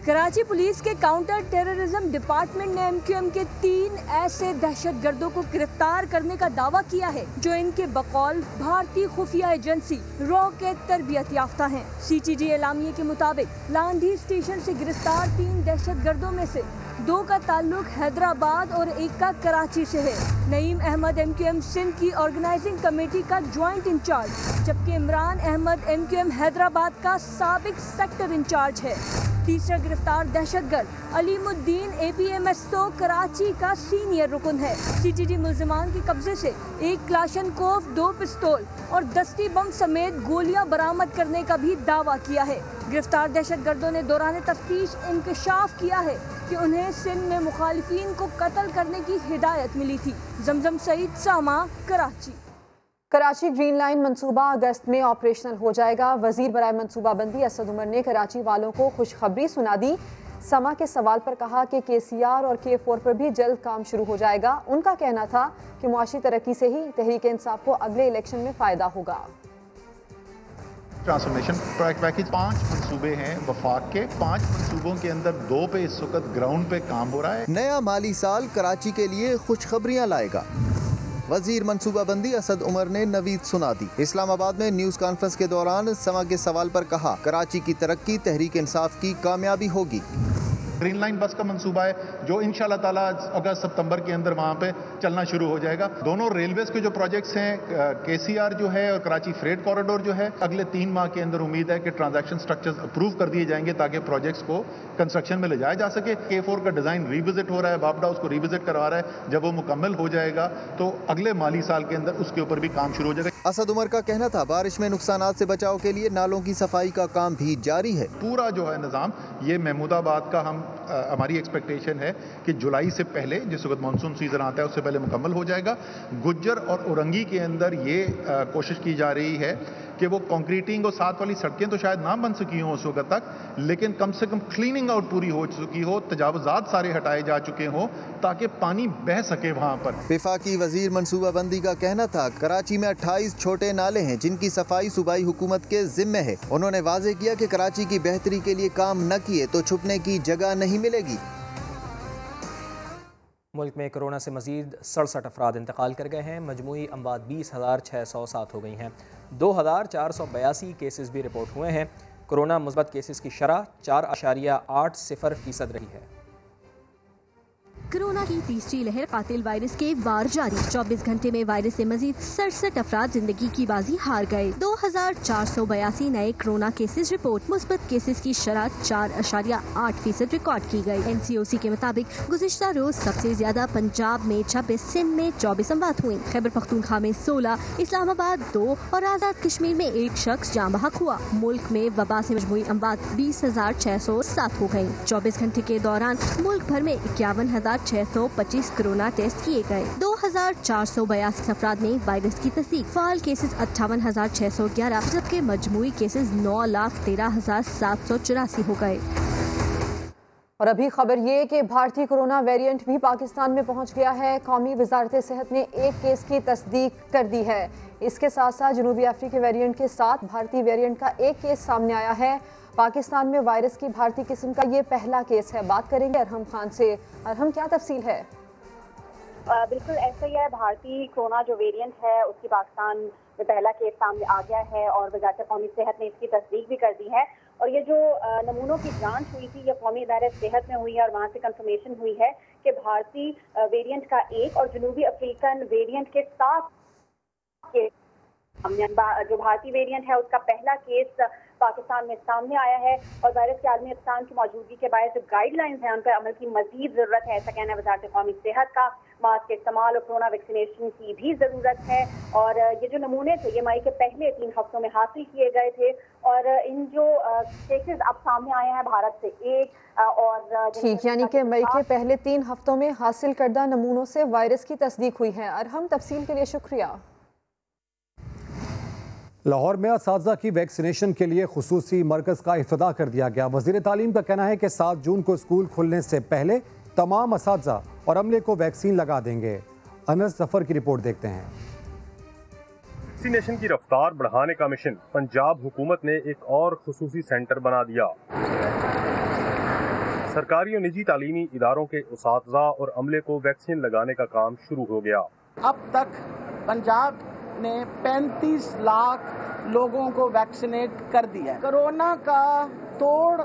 कराची पुलिस के काउंटर टेररिज्म डिपार्टमेंट ने MQM के 3 ऐसे दहशतगर्दों को गिरफ्तार करने का दावा किया है जो इनके बकौल भारतीय खुफिया एजेंसी रॉ के तरबियत याफ्ता हैं। CTG एलामिये के मुताबिक लांडी स्टेशन से गिरफ्तार 3 दहशतगर्दों में से 2 का ताल्लुक हैदराबाद और 1 का कराची से है। नईम अहमद MQM सिंध की ऑर्गेनाइजिंग कमेटी का ज्वाइंट इंचार्ज, जबकि इमरान अहमद MQM हैदराबाद का साबिक सेक्टर इंचार्ज है। तीसरा गिरफ्तार दहशतगर्द अलीमुद्दीन APMSO कराची का सीनियर रुकन है। CTG मुल्जिमान के कब्जे से 1 क्लाशनकोफ, 2 पिस्तौल और दस्ती बम समेत गोलियां बरामद करने का भी दावा किया है। गिरफ्तार दहशतगर्दों ने दौरान तफ्तीश इंकशाफ किया है कि उन्हें सिंध में मुखालिफिन को कत्ल करने की हिदायत मिली थी। जमजम सईद, सामा, कराची। कराची ग्रीन लाइन मंसूबा अगस्त में ऑपरेशनल हो जाएगा। वजीर बराए मंसूबाबंदी असद उमर ने कराची वालों को खुशखबरी सुना दी। समा के सवाल पर कहा कि KCR और K4 पर भी जल्द काम शुरू हो जाएगा। उनका कहना था कि मुआशी तरक्की से ही तहरीक इंसाफ को अगले इलेक्शन में फ़ायदा होगा। ट्रांसफॉर्मेशन पैकेज 5 मंसूबे हैं वफाक के। 5 मंसूबों के अंदर 2 पे इस वक्त ग्राउंड पे काम हो रहा है। नया माली साल कराची के लिए खुशखबरियां लाएगा। वजीर मंसूबाबंदी असद उमर ने नवीद सुना दी। इस्लामाबाद में न्यूज कॉन्फ्रेंस के दौरान समा के सवाल पर कहा, कराची की तरक्की तहरीक इंसाफ की कामयाबी होगी। ग्रीन लाइन बस का मंसूबा है जो इंशाल्लाह ताला अगस्त सितंबर के अंदर वहाँ पे चलना शुरू हो जाएगा। दोनों रेलवेज के जो प्रोजेक्ट्स हैं, KCR जो है और कराची फ्रेट कॉरिडोर जो है, अगले 3 माह के अंदर उम्मीद है कि ट्रांजैक्शन स्ट्रक्चर्स अप्रूव कर दिए जाएंगे ताकि प्रोजेक्ट्स को कंस्ट्रक्शन में ले जाया जा सके। K4 का डिजाइन रिविजिट हो रहा है, बाबडा उसको रिविजिट करवा रहा है। जब वो मुकम्मल हो जाएगा तो अगले माली साल के अंदर उसके ऊपर भी काम शुरू हो जाएगा। असद उमर का कहना था, बारिश में नुकसानात से बचाव के लिए नालों की सफाई का काम भी जारी है। पूरा जो है निज़ाम ये महमूदाबाद का हमारी एक्सपेक्टेशन है कि जुलाई से पहले, जिस वक्त मानसून सीजन आता है उससे पहले मुकम्मल हो जाएगा। गुज्जर और औरंगी के अंदर ये कोशिश की जा रही है कि वो कंक्रीटिंग और साथ वाली सड़कें तो शायद ना बन सकी हों उस वक्त तक, लेकिन कम से कम क्लीनिंग आउट पूरी हो चुकी हो, तजावुजात सारे हटाए जा चुके हों ताकि पानी बह सके वहाँ पर। विफाकी वजीर मनसूबाबंदी का कहना था, कराची में 28 छोटे नाले हैं जिनकी सफाई सूबाई हुकूमत के जिम्मे है। उन्होंने वाजे किया कि कराची की बेहतरी के लिए काम न किए तो छुपने की जगह नहीं मिलेगी। मुल्क में कोरोना से मजीद 67 अफराद इंतकाल कर गए हैं। मजमूई अमवात 20,607 हो गई हैं। 2,482 केसेस भी रिपोर्ट हुए हैं। कोरोना मुस्बत केसेस की शरह 4.80% रही है। कोरोना की तीसरी लहर कातिल वायरस के वार जारी। 24 घंटे में वायरस से मजीद 67 अफराद जिंदगी की बाजी हार गए। 2,482 नए कोरोना केसेस रिपोर्ट। मुस्बत केसेस की शरह 4.8% रिकॉर्ड की गई। NCOC के मुताबिक गुज़िश्ता रोज सबसे ज्यादा पंजाब में 26, सिंध में 24 अमवात हुई। खैबर पख्तूनख्वा में 16, इस्लामाबाद 2 और आजाद कश्मीर में 1 शख्स जाँ बहक हुआ। मुल्क में वबा से मजमूई अमवात 20,607 हो गयी। 24 घंटे के दौरान मुल्क भर में 51,625 कोरोना टेस्ट किए गए। 2,482 अफराद में वायरस की तस्दीक। फाल केसेस 58,611 जबकि मजमूई केसेस 9,13,784 हो गए। और अभी खबर ये कि भारतीय कोरोना वेरिएंट भी पाकिस्तान में पहुंच गया है। कौमी वजारत सेहत ने 1 केस की तस्दीक कर दी है। इसके साथ साथ जनूबी अफ्रीकी वेरिएंट के साथ भारतीय वेरिएंट का 1 केस सामने आया है। पाकिस्तान में वायरस की भारतीय किस्म का ये पहला केस है। बात करेंगे अरहम खान से। अरहम, क्या तफसील है? बिल्कुल ऐसा ही है। भारतीय कोरोना जो वेरिएंट है उसकी पाकिस्तान में पहला केस सामने आ गया है और वज़ारत कौमी सेहत ने इसकी तस्दीक भी कर दी है। और ये जो नमूनों की जांच हुई थी ये कौमी इदारे सेहत में हुई है और वहाँ से कंफर्मेशन हुई है कि भारतीय वेरिएंट का एक और जनूबी अफ्रीकन वेरिएंट के 7 केस, जो भारतीय वेरिएंट है उसका पहला केस पाकिस्तान में सामने आया है। और वायरस के आलमी अफसान की मौजूदगी के बायस जो गाइडलाइंस हैं उन पर अमल की मजीद ज़रूरत है, ऐसा कहना है वज़ारत कौमी सेहत का। मास्क के इस्तेमाल और कोरोना वैक्सीनेशन की भी ज़रूरत है। और ये जो नमूने थे ये मई के पहले 3 हफ्तों में हासिल किए गए थे और इन जो केसेस अब सामने आए हैं भारत से एक और ठीक, यानी कि मई के पहले 3 हफ्तों में हासिल करदा नमूनों से वायरस की तस्दीक हुई है। अरहम, तफसील के लिए शुक्रिया। लाहौर में असातिज़ा की वैक्सीनेशन के लिए खुसूसी मरकज़ का इफ्तिताह कर दिया गया। वज़ीर तालीम का कहना है कि 7 जून को स्कूल खुलने से पहले तमाम असातिज़ा और अमले को वैक्सीन लगा देंगे। अनस जफर की रिपोर्ट देखते हैं। वैक्सीनेशन की रफ्तार बढ़ाने का मिशन पंजाब हुकूमत ने एक और खुसूसी सेंटर बना दिया। सरकारी और निजी तालीमी इदारों के असातिज़ा और अमले को वैक्सीन लगाने का काम शुरू हो गया। अब तक पंजाब ने 35 लाख लोगों को वैक्सीनेट कर दिया है। कोरोना का तोड़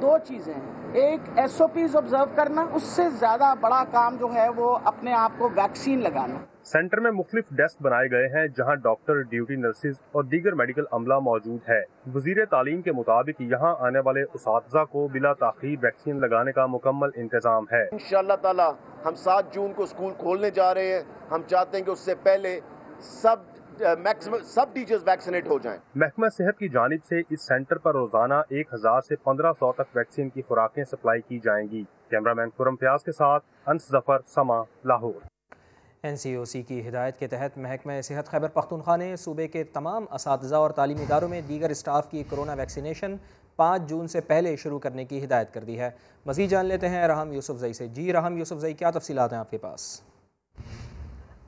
2 चीजें हैं, एक SOPs ऑब्जर्व करना, उससे ज्यादा बड़ा काम जो है वो अपने आप को वैक्सीन लगाना। सेंटर में मुख्तलिफ डेस्क बनाए गए हैं जहां डॉक्टर, ड्यूटी नर्सेज और दीगर मेडिकल अमला मौजूद है। वजीर तालीम के मुताबिक यहां आने वाले उसातिज़ा को बिला ताख़ीर वैक्सीन लगाने का मुकम्मल इंतजाम है। इंशाअल्लाह ताला हम 7 जून को स्कूल खोलने जा रहे हैं। हम चाहते हैं कि उससे पहले सब टीचर्स वैक्सीनेट हो जाएं। महकमा सेहत की जानिब से इस सेंटर पर रोजाना 1000 से 1500 तक वैक्सीन की खुराकें सप्लाई की जाएंगी। कैमरामैन खुरम फयाज के साथ अंस जफर, समा, लाहौर। NCOC की हिदायत के तहत महकमा सेहत खैबर पख्तूनख्वा ने सूबे के तमाम असातिज़ा और तालीमी इदारों में दीगर स्टाफ की कोरोना वैक्सीनेशन 5 जून से पहले शुरू करने की हिदायत कर दी है। मज़ीद जान लेते हैं रहम यूसुफजई से। जी रहम यूसुफजई, क्या तफसीलात हैं आपके पास?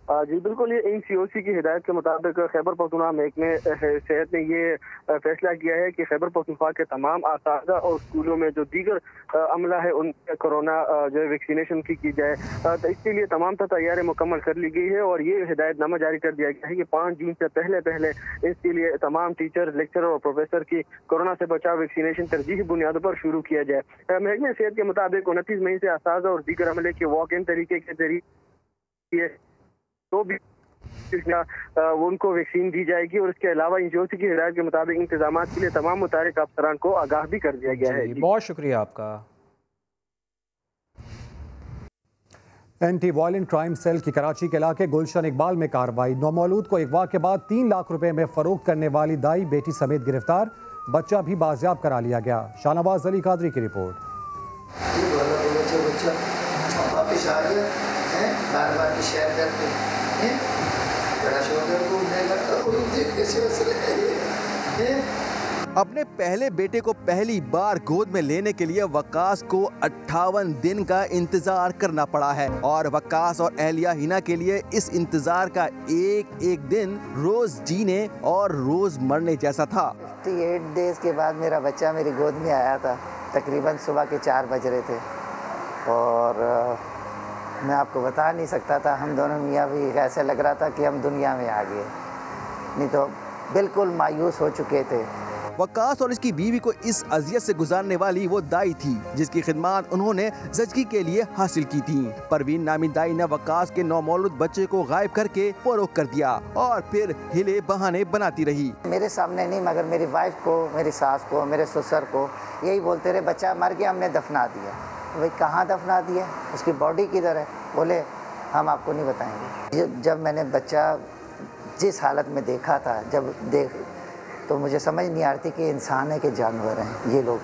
जी बिल्कुल, ये NCOC की हिदायत के मुताबिक खैबर पख्तूनख्वा महकमे सेहत ने ये फैसला किया है कि खैबर पख्तूनख्वा के तमाम असातिज़ा और स्कूलों में जो दीगर अमला है उन कोरोना जो है वैक्सीनेशन की जाए। तो इसके लिए तमाम तैयारियां मुकम्मल कर ली गई है और ये हिदायतनामा जारी कर दिया गया है कि 5 जून से पहले इसके लिए तमाम टीचर, लेक्चरर और प्रोफेसर की कोरोना से बचाव वैक्सीनेशन तरजीही बुनियादों पर शुरू किया जाए। महकमे सेहत के मुताबिक 29 मई से असातिज़ा और दीगर अमले के वॉक इन तरीके के जरिए तो भी उनको वैक्सीन दी जाएगी। और इसके अलावा NCOC की हिदायत के मुताबिक इंतजाम के लिए तमाम मुतारिक अफसरान को आगाह भी कर दिया गया है। बहुत शुक्रिया आपका। एंटी वायलेंट क्राइम सेल की कराची के इलाके गुलशन इकबाल में कार्रवाई। नौमौलूद को अगवा के बाद 3 लाख रुपए में फरोख्त करने वाली दाई बेटी समेत गिरफ्तार, बच्चा भी बाजियाब करा लिया गया। शाहनवाज अली कादरी की रिपोर्ट। अपने पहले बेटे को पहली बार गोद में लेने के लिए वक्कास को 58 दिन का इंतजार करना पड़ा है और वक्कास और अहलिया हिना के लिए इस इंतजार का एक एक दिन रोज जीने और रोज मरने जैसा था। 58 डेज के बाद मेरा बच्चा मेरी गोद में आया था। तकरीबन सुबह के 4 बज रहे थे और मैं आपको बता नहीं सकता था, हम दोनों मियाँ भी ऐसे लग रहा था कि हम दुनिया में आ गए, नहीं तो बिल्कुल मायूस हो चुके थे। वक्कास और इसकी बीवी को इस अजियत से गुजारने वाली वो दाई थी जिसकी खिदमत उन्होंने ज़चगी के लिए हासिल की थी। परवीन नामी दाई ने वक्कास के नौमौलूद बच्चे को गायब करके फरोख्त कर दिया और फिर हिले बहाने बनाती रही। मेरे सामने नहीं मगर मेरी वाइफ को, मेरी सास को, मेरे ससुर को यही बोलते रहे बच्चा मर गया, हमने दफना दिया। भाई कहाँ दफना दिया, उसकी बॉडी किधर है? बोले हम आपको नहीं बताएंगे। जब मैंने बच्चा जिस हालत में देखा था, तो मुझे समझ नहीं आ रही थी कि इंसान है कि जानवर हैं ये लोग।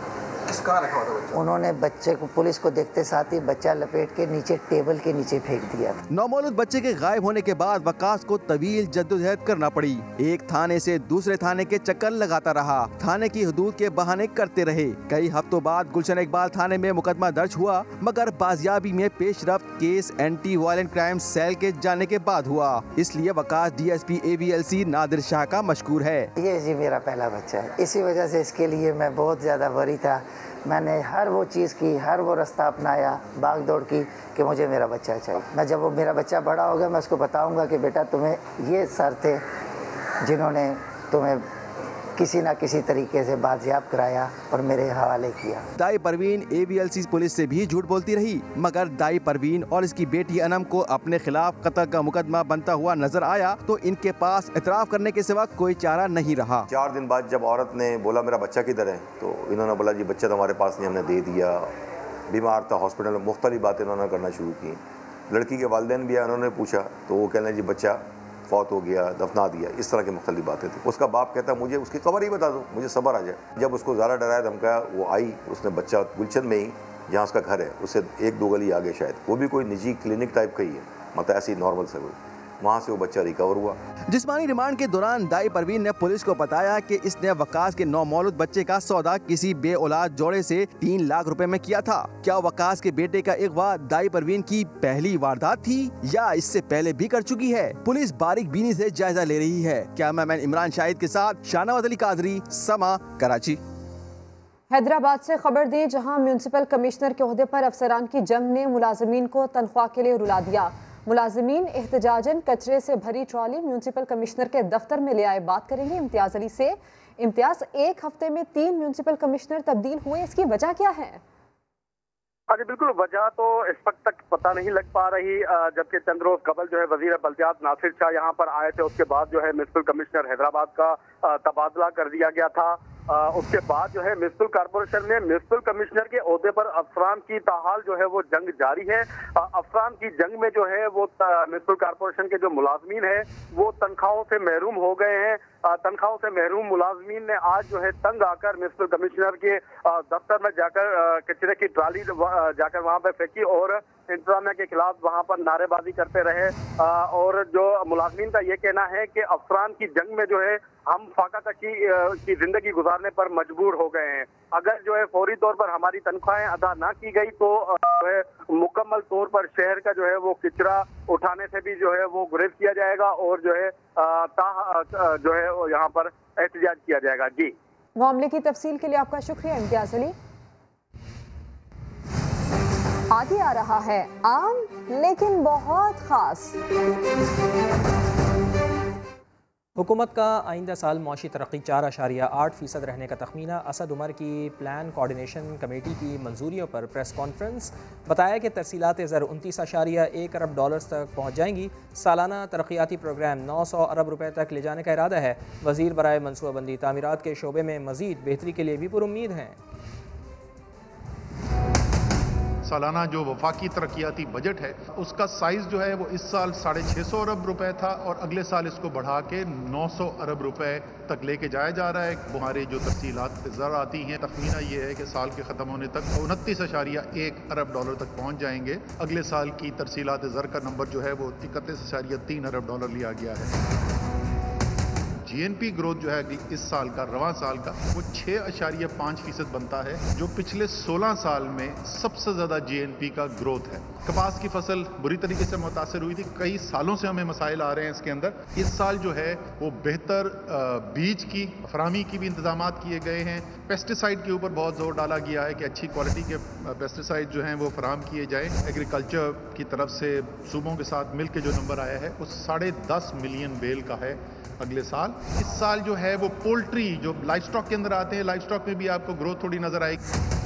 किस कहाँ रखा हुआ था बच्चा? उन्होंने बच्चे को, पुलिस को देखते साथ ही बच्चा लपेट के नीचे टेबल के नीचे फेंक दिया था। नौमौलूद बच्चे के गायब होने के बाद वकास को तवील जद्दोजहद करना पड़ी। एक थाने से दूसरे थाने के चक्कर लगाता रहा, थाने की हदूद के बहाने करते रहे। कई हफ्तों बाद गुलशन इकबाल थाने में मुकदमा दर्ज हुआ, मगर बाजियाबी में पेशरफ्त केस एंटी वायलेंट क्राइम सेल के जाने के बाद हुआ। इसलिए वकास DSP AVLC नादिर शाह का मशकूर है। ये जी मेरा पहला बच्चा है, इसी वजह से इसके लिए मैं बहुत ज्यादा वरी था। मैंने हर वो चीज़ की, हर वो रास्ता अपनाया, भाग दौड़ की कि मुझे मेरा बच्चा चाहिए। मैं जब वो मेरा बच्चा बड़ा हो गया मैं उसको बताऊंगा कि बेटा तुम्हें ये सर थे जिन्होंने तुम्हें किसी ना किसी तरीके से बाजियाब कराया और मेरे हवाले किया। दाई परवीन AVLC पुलिस से भी झूठ बोलती रही, मगर दाई परवीन और इसकी बेटी अनम को अपने खिलाफ कत्ल का मुकदमा बनता हुआ नजर आया तो इनके पास इतराफ करने के सिवा कोई चारा नहीं रहा। 4 दिन बाद जब औरत ने बोला मेरा बच्चा किधर है, तो इन्होंने बोला जी बच्चा तो हमारे पास नहीं, हमने दे दिया, बीमार था हॉस्पिटल में। मुख्तलिफ बातें इन्होंने करना शुरू की। लड़की के वालिदैन भी आए, उन्होंने पूछा तो वो कहने जी बच्चा फौत हो गया, दफना दिया, इस तरह की मुख्तलिफ बातें थी। उसका बाप कहता मुझे उसकी खबर ही बता दो, मुझे सब्र आ जाए। जब उसको ज़्यादा डराया धमकाया, वो आई, उसने बच्चा गुलशन में ही जहाँ उसका घर है उससे 1-2 गली आगे, शायद वो भी कोई निजी क्लिनिक टाइप का ही है, मतलब ऐसी नॉर्मल से कोई, वहाँ से वो बच्चा रिकवर हुआ। जिस्मानी रिमांड के दौरान दाई परवीन ने पुलिस को बताया कि इसने वकास के नौमौलूद बच्चे का सौदा किसी बे औलाद जोड़े से 3 लाख रुपए में किया था। क्या वकास के बेटे का अगवा दाई परवीन की पहली वारदात थी या इससे पहले भी कर चुकी है? पुलिस बारीक बीनी से जायजा ले रही है। कैमरामैन इमरान शाहिद के साथ शाहनवाज अली कादरी, समा, कराची। हैदराबाद से खबर दें, जहां म्यूनिसिपल कमिश्नर के ओहदे पर अफसरान की जंग ने मुलाजमीन को तनख्वाह के लिए रुला दिया। मुलाजमीन एहतजाजन कचरे से भरी ट्रॉली म्यूनिसिपल कमिश्नर के दफ्तर में ले आए। बात करेंगे इम्तियाज अली से। इम्तियाज, एक हफ्ते में 3 म्यूनिसिपल कमिश्नर तब्दील हुए, इसकी वजह क्या है? अरे बिल्कुल, वजह तो इस वक्त तक पता नहीं लग पा रही। जबकि चंद रोज कबल जो है वजीर बल्दियात नासिर शाह यहाँ पर आए थे, उसके बाद जो है म्यूनिसिपल कमिश्नर हैदराबाद का तबादला कर दिया गया था। उसके बाद जो है म्यूनिसिपल कॉर्पोरेशन में म्यूनिसिपल कमिश्नर के ओहदे पर अफसरान की ताहाल जो है वो जंग जारी है। अफसरान की जंग में जो है वो म्यूनिसिपल कॉर्पोरेशन के जो मुलाजमीन है वो तनख्वाहों से महरूम हो गए हैं। तनख्वाहों से महरूम मुलाजमीन ने आज जो है तंग आकर म्यूनिसिपल कमिश्नर के दफ्तर में जाकर कचरे की ट्राली जाकर वहां पर फेंकी और इंतजामिया के खिलाफ वहां पर नारेबाजी करते रहे। और जो मुलाजमीन का ये कहना है कि अफसरान की जंग में जो है हम फाका कशी की जिंदगी गुजारने पर मजबूर हो गए हैं। अगर जो है फौरी तौर पर हमारी तनख्वाहें अदा ना की गई तो जो है मुकम्मल तौर पर शहर का जो है वो कचरा उठाने से भी जो है वो गुरेज किया जाएगा और जो है जो है यहाँ पर एहतजाज किया जाएगा। जी, मामले की तफसील के लिए आपका शुक्रिया इम्तियाज अली। आगे आ रहा है आम लेकिन बहुत खास। हुकूमत का आइंदा साल मौशी तरक्की 4.8% रहने का तखमीना। असद उमर की प्लान कोऑर्डिनेशन कमेटी की मंजूरियों पर प्रेस कॉन्फ्रेंस। बताया कि तरसीलात ज़र 29.1 अरब डॉलर्स तक पहुँच जाएंगी। सालाना तरक्याती प्रोग्राम 900 अरब रुपए तक ले जाने का इरादा है। वज़ीर बराए मनसूबाबंदी तामीरात के शोबे में मज़ीद बेहतरी के लिए भी पुरुम्मीद हैं। सालाना जो वफाकी तरक्याती बजट है उसका साइज जो है वो इस साल 650 अरब रुपए था और अगले साल इसको बढ़ा के 900 अरब रुपए तक लेके जाया जा रहा है। हमारी जो तफसीलात ज़र आती हैं, तखमीना ये है कि साल के ख़त्म होने तक 29.1 अरब डॉलर तक पहुंच जाएंगे। अगले साल की तरसीलात ज़र का नंबर जो है वो 31.3 अरब डॉलर लिया गया है। GNP ग्रोथ जो है इस साल का, रवां साल का, वो 6.5% बनता है, जो पिछले 16 साल में सबसे ज़्यादा GNP का ग्रोथ है। कपास की फसल बुरी तरीके से मुतासर हुई थी, कई सालों से हमें मसाइल आ रहे हैं इसके अंदर। इस साल जो है वो बेहतर बीज की फराहमी की भी इंतजाम किए गए हैं। पेस्टिसाइड के ऊपर बहुत जोर डाला गया है कि अच्छी क्वालिटी के पेस्टिसाइड जो हैं वो फराहम किए जाएँ। एग्रीकल्चर की तरफ से सूबों के साथ मिल के जो नंबर आया है वो 10.5 मिलियन बेल का है अगले साल। इस साल जो है वो पोल्ट्री जो लाइफ स्टॉक के अंदर आते हैं, लाइफ स्टॉक में भी आपको ग्रोथ थोड़ी नजर आएगी।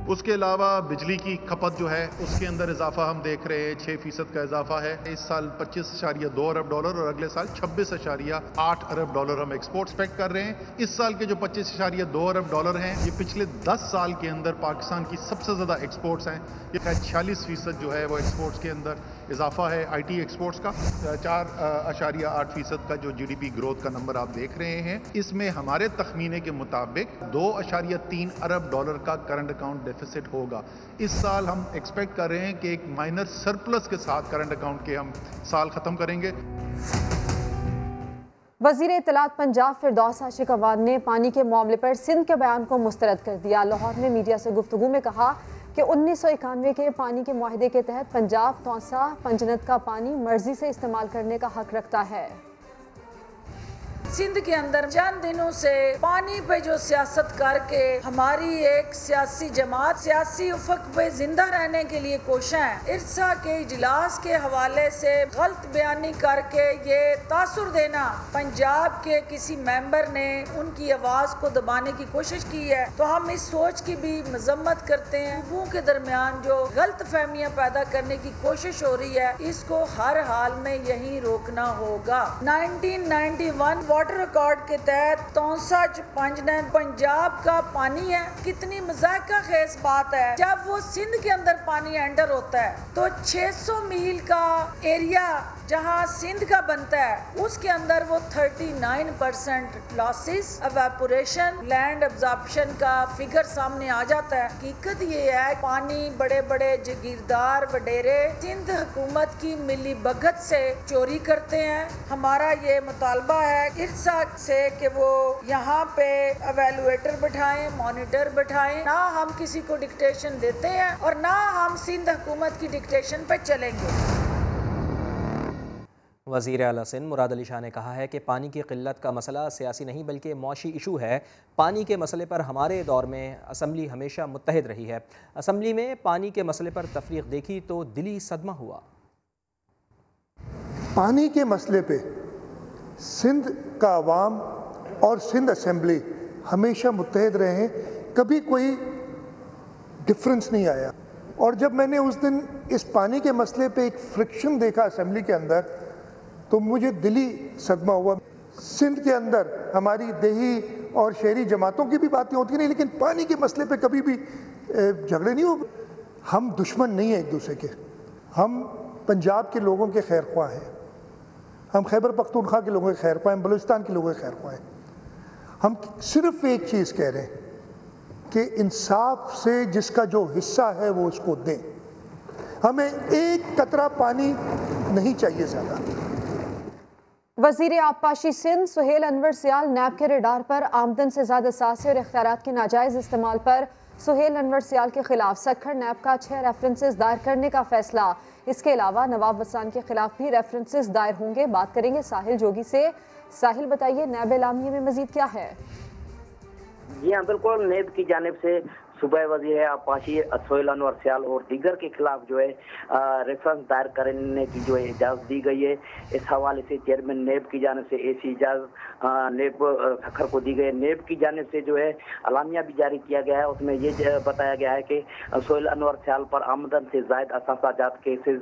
उसके अलावा बिजली की खपत जो है उसके अंदर इजाफा हम देख रहे हैं, 6% का इजाफा है। इस साल 25.2 अरब डॉलर और अगले साल 26.8 अरब डॉलर हम एक्सपोर्ट एक्सपेक्ट कर रहे हैं। इस साल के जो 25.2 अरब डॉलर हैं ये पिछले 10 साल के अंदर पाकिस्तान की सबसे ज़्यादा एक्सपोर्ट्स हैं। ये 46% जो है वो एक्सपोर्ट्स के अंदर इजाफा है IT एक्सपोर्ट्स का 4.8% का जो GDP ग्रोथ का नंबर आप देख रहे हैं, इसमें हमारे तखमीने के मुताबिक 2.3 अरब डॉलर का करंट अकाउंट डेफिसिट होगा। इस साल हम एक्सपेक्ट कर रहे हैं कि एक माइनर सरप्लस के साथ करंट अकाउंट के हम साल खत्म करेंगे। वज़ीर इत्तलात पंजाब फिरदौस आशिक अवान ने पानी के मामले पर सिंध के बयान को मुस्तरद कर दिया। लाहौर में मीडिया से गुफ्तगू में कहा कि 1991 के पानी के मुआहदे के तहत पंजाब तौसा पंजनत का पानी मर्जी से इस्तेमाल करने का हक रखता है। सिंध के अंदर चंद दिनों से पानी पे जो सियासत करके हमारी एक सियासी जमात सियासी उफक पे जिंदा रहने के लिए कोशिश इरसा के इजलास के हवाले से गलत बयानी करके ये तासुर देना पंजाब के किसी मेंबर ने उनकी आवाज को दबाने की कोशिश की है, तो हम इस सोच की भी मजम्मत करते हैं। सूबों के दरमियान जो गलत फहमियाँ पैदा करने की कोशिश हो रही है, इसको हर हाल में यही रोकना होगा। 1991 वाटर रिकॉर्ड के तहत तौसा पंजनत पंजाब का पानी है। कितनी मजाक खेज बात है, जब वो सिंध के अंदर पानी एंटर होता है तो 600 मील का एरिया जहां सिंध का बनता है उसके अंदर वो 39% लॉसेस एवेपोरेशन लैंड एब्जॉर्प्शन का फिगर सामने आ जाता है। हकीकत ये है पानी बड़े बड़े जागीरदार वडेरे सिंध हुकूमत की मिली भगत से चोरी करते हैं। हमारा ये मुतालबा है इरसा से कि वो यहाँ पे एवेलुएटर बिठाएं, मॉनिटर बिठाएं। ना हम किसी को डिक्टेशन देते हैं और ना हम सिंध हुकूमत की डिक्टेशन पे चलेंगे। वज़ीर आला सिंध मुराद अली शाह ने कहा है कि पानी की किल्लत का मसला सियासी नहीं बल्कि मौशी इशू है। पानी के मसले पर हमारे दौर में असम्बली हमेशा मुत्तहिद रही है। असम्बली में पानी के मसले पर तफरीक देखी तो दिली सदमा हुआ। पानी के मसले पे सिंध का अवाम और सिंध असम्बली हमेशा मुत्तहिद रहे हैं, कभी कोई डिफरेंस नहीं आया। और जब मैंने उस दिन इस पानी के मसले पे एक फ्रिक्शन देखा असम्बली के अंदर तो मुझे दिली सदमा हुआ। सिंध के अंदर हमारी देही और शहरी जमातों की भी बातें होती नहीं, लेकिन पानी के मसले पे कभी भी झगड़े नहीं हो। हम दुश्मन नहीं हैं एक दूसरे के, हम पंजाब के लोगों के खैर ख्वाह हैं, हम खैबर पख्तूनख्वा के लोगों के खैर ख्वाह हैं, बलूचिस्तान के लोगों के खैर ख्वाह हैं। हम सिर्फ एक चीज़ कह रहे हैं कि इंसाफ से जिसका जो हिस्सा है वो उसको दें। हमें एक कतरा पानी नहीं चाहिए ज़्यादा। वज़ीर आबपाशी सिंध सुहेल अनवर सियाल नैब के रेडार पर आमदन से ज़्यादा असासे और इख्तियारात के नाजायज़ इस्तेमाल पर सुहेल अनवर सियाल के खिलाफ सखर नैब का 6 रेफरेंसेस दायर करने का फैसला। इसके अलावा नवाब वसान के खिलाफ भी रेफरेंसेस दायर होंगे। बात करेंगे साहिल जोगी से। साहिल बताइए नैब एलामिया में मजीद क्या है? जी हाँ, बिल्कुल नैब की जानिब से सूबाई वज़ीर आबपाशी सुहेल अनवर सियाल और दीगर के खिलाफ जो है रेफरेंस दायर करने की जो है इजाज़त दी गई है। इस हवाले से चेयरमैन नैब की जानिब से ऐसी इजाज़त नैब सखर को दी गई है। नैब की जानिब से जो है अलामिया भी जारी किया गया है, उसमें ये बताया गया है कि सुहेल अनवर सियाल पर आमदन से ज़ायद असासाजात केसेस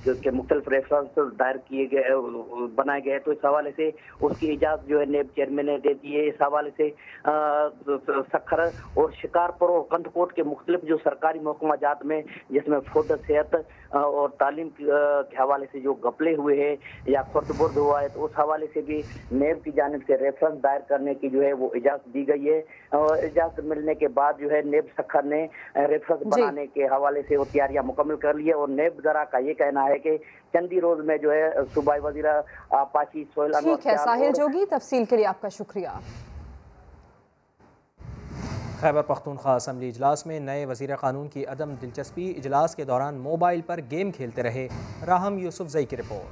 के मुख्तलिफ रेफरेंस दायर किए गए बनाए गए, तो इस हवाले से उसकी इजाज़त जो है नैब चेयरमैन ने दे दी है। इस हवाले से सखर और शिकारपुर और कंदकोट के मुख्तलिफ जो सरकारी महकमा जात में जिसमें फुड सेहत और तालीम के हवाले से जो घपले हुए हैं या खुर्द-बुर्द हुआ है, तो उस हवाले से भी नैब की जानिब से रेफरेंस दायर करने की जो है वो इजाज़त दी गई है। और इजाज़त मिलने के बाद जो है नैब सखर ने रेफरेंस बनाने के हवाले से वो तैयारियाँ मुकम्मल कर ली है। और नैब ज़रा का ये कहना है कि चंद ही रोज में जो है सूबाई वज़ीर आबपाशी सुहेल अनवर ठीक है साहिल जोगी, तफसील के लिए आपका शुक्रिया। खैबर पख्तूनख्वा असम्बली इजलास में नए वज़ीर क़ानून की अदम दिलचस्पी। इजलास के दौरान मोबाइल पर गेम खेलते रहे। राहम यूसुफजई की रिपोर्ट।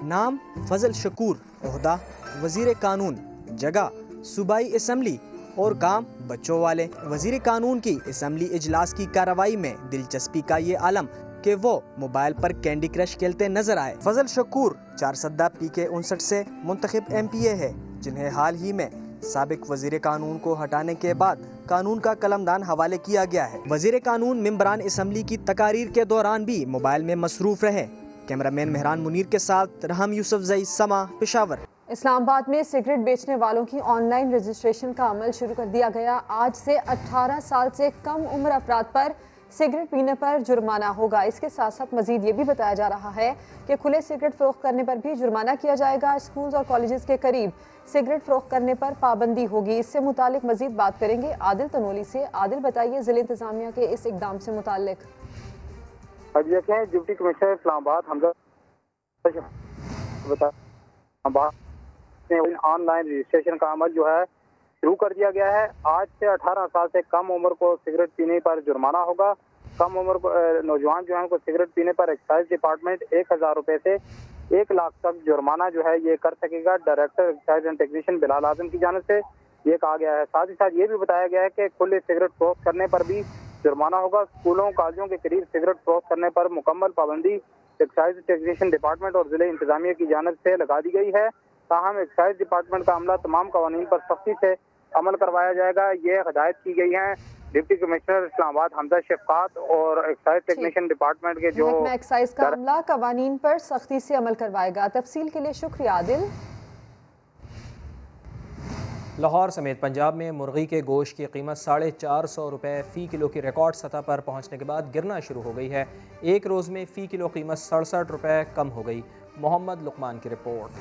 नाम फजल शकूर, ओहदा वज़ीर कानून, जगह सूबाई असम्बली और काम बच्चों वाले। वज़ीर कानून की असम्बली इजलास की कार्रवाई में दिलचस्पी का ये आलम कि वो मोबाइल पर कैंडी क्रश खेलते नजर आए। फजल शकूर 4 सद्दा PK-59 से मुंतखब MPA है, जिन्हें हाल ही में साबिक वज़ीर कानून को हटाने के बाद कानून का कलमदान हवाले किया गया है। वज़ीर कानून मेंबरान असम्बली की तकारीर के दौरान भी मोबाइल में मसरूफ रहे। कैमरामैन मेहरान मुनीर के साथ रहम यूसुफजई, समा, पेशावर। इस्लामाबाद में सिगरेट बेचने वालों की ऑनलाइन रजिस्ट्रेशन का अमल शुरू कर दिया गया। आज से 18 साल से कम उम्र अफराद पर सिगरेट पीने पर जुर्माना होगा। इसके साथ साथ मजीद ये भी बताया जा रहा है कि खुले सिगरेट फरोख्त करने पर भी जुर्माना किया जाएगा। स्कूल्स और कॉलेजेस के करीब सिगरेट फरोख्त करने पर पाबंदी होगी। इससे मुतालिक मजीद बात करेंगे आदिल तनोली से। आदिल, बताइए जिला इंतजामिया के इस इकदाम से मुतालिक। देखें, deputy commissioner Islamabad Hamza online registration का अमल जो है शुरू कर दिया गया है। आज से 18 साल से कम उम्र को सिगरेट पीने पर जुर्माना होगा। कम उम्र नौजवान जो है उनको सिगरेट पीने पर एक्साइज डिपार्टमेंट 1000 रुपए से 1 लाख तक जुर्माना जो है ये कर सकेगा। Director excise and technician Bilal Azam की जानिब से ये कहा गया है। साथ ही साथ ये भी बताया गया है कि खुले सिगरेट फरोख्त करने पर भी जुर्माना होगा। स्कूलों कॉलेजों के करीब सिगरेट फरोख्त करने पर मुकम्मल पाबंदी एक्साइज टेक्नीशियन डिपार्टमेंट और जिले इंतजामिया की जानिब से लगा दी गई है। ताहम एक्साइज डिपार्टमेंट का अमला तमाम कवानीन पर सख्ती से अमल करवाया जाएगा। ये हदायत की गई है डिप्टी कमिश्नर इस्लामाबाद हमजा शफकात और एक्साइज टेक्नीशियन डिपार्टमेंट के जो एक्साइज का अमला कवानीन पर सख्ती से अमल करवाएगा। तफसील के लिए शुक्रिया आदिल। लाहौर समेत पंजाब में मुर्गी के गोश्त की कीमत 450 रुपये फ़ी किलो की रिकॉर्ड सतह पर पहुंचने के बाद गिरना शुरू हो गई है। एक रोज़ में फ़ी किलो कीमत 67 रुपये कम हो गई। मोहम्मद लुकमान की रिपोर्ट।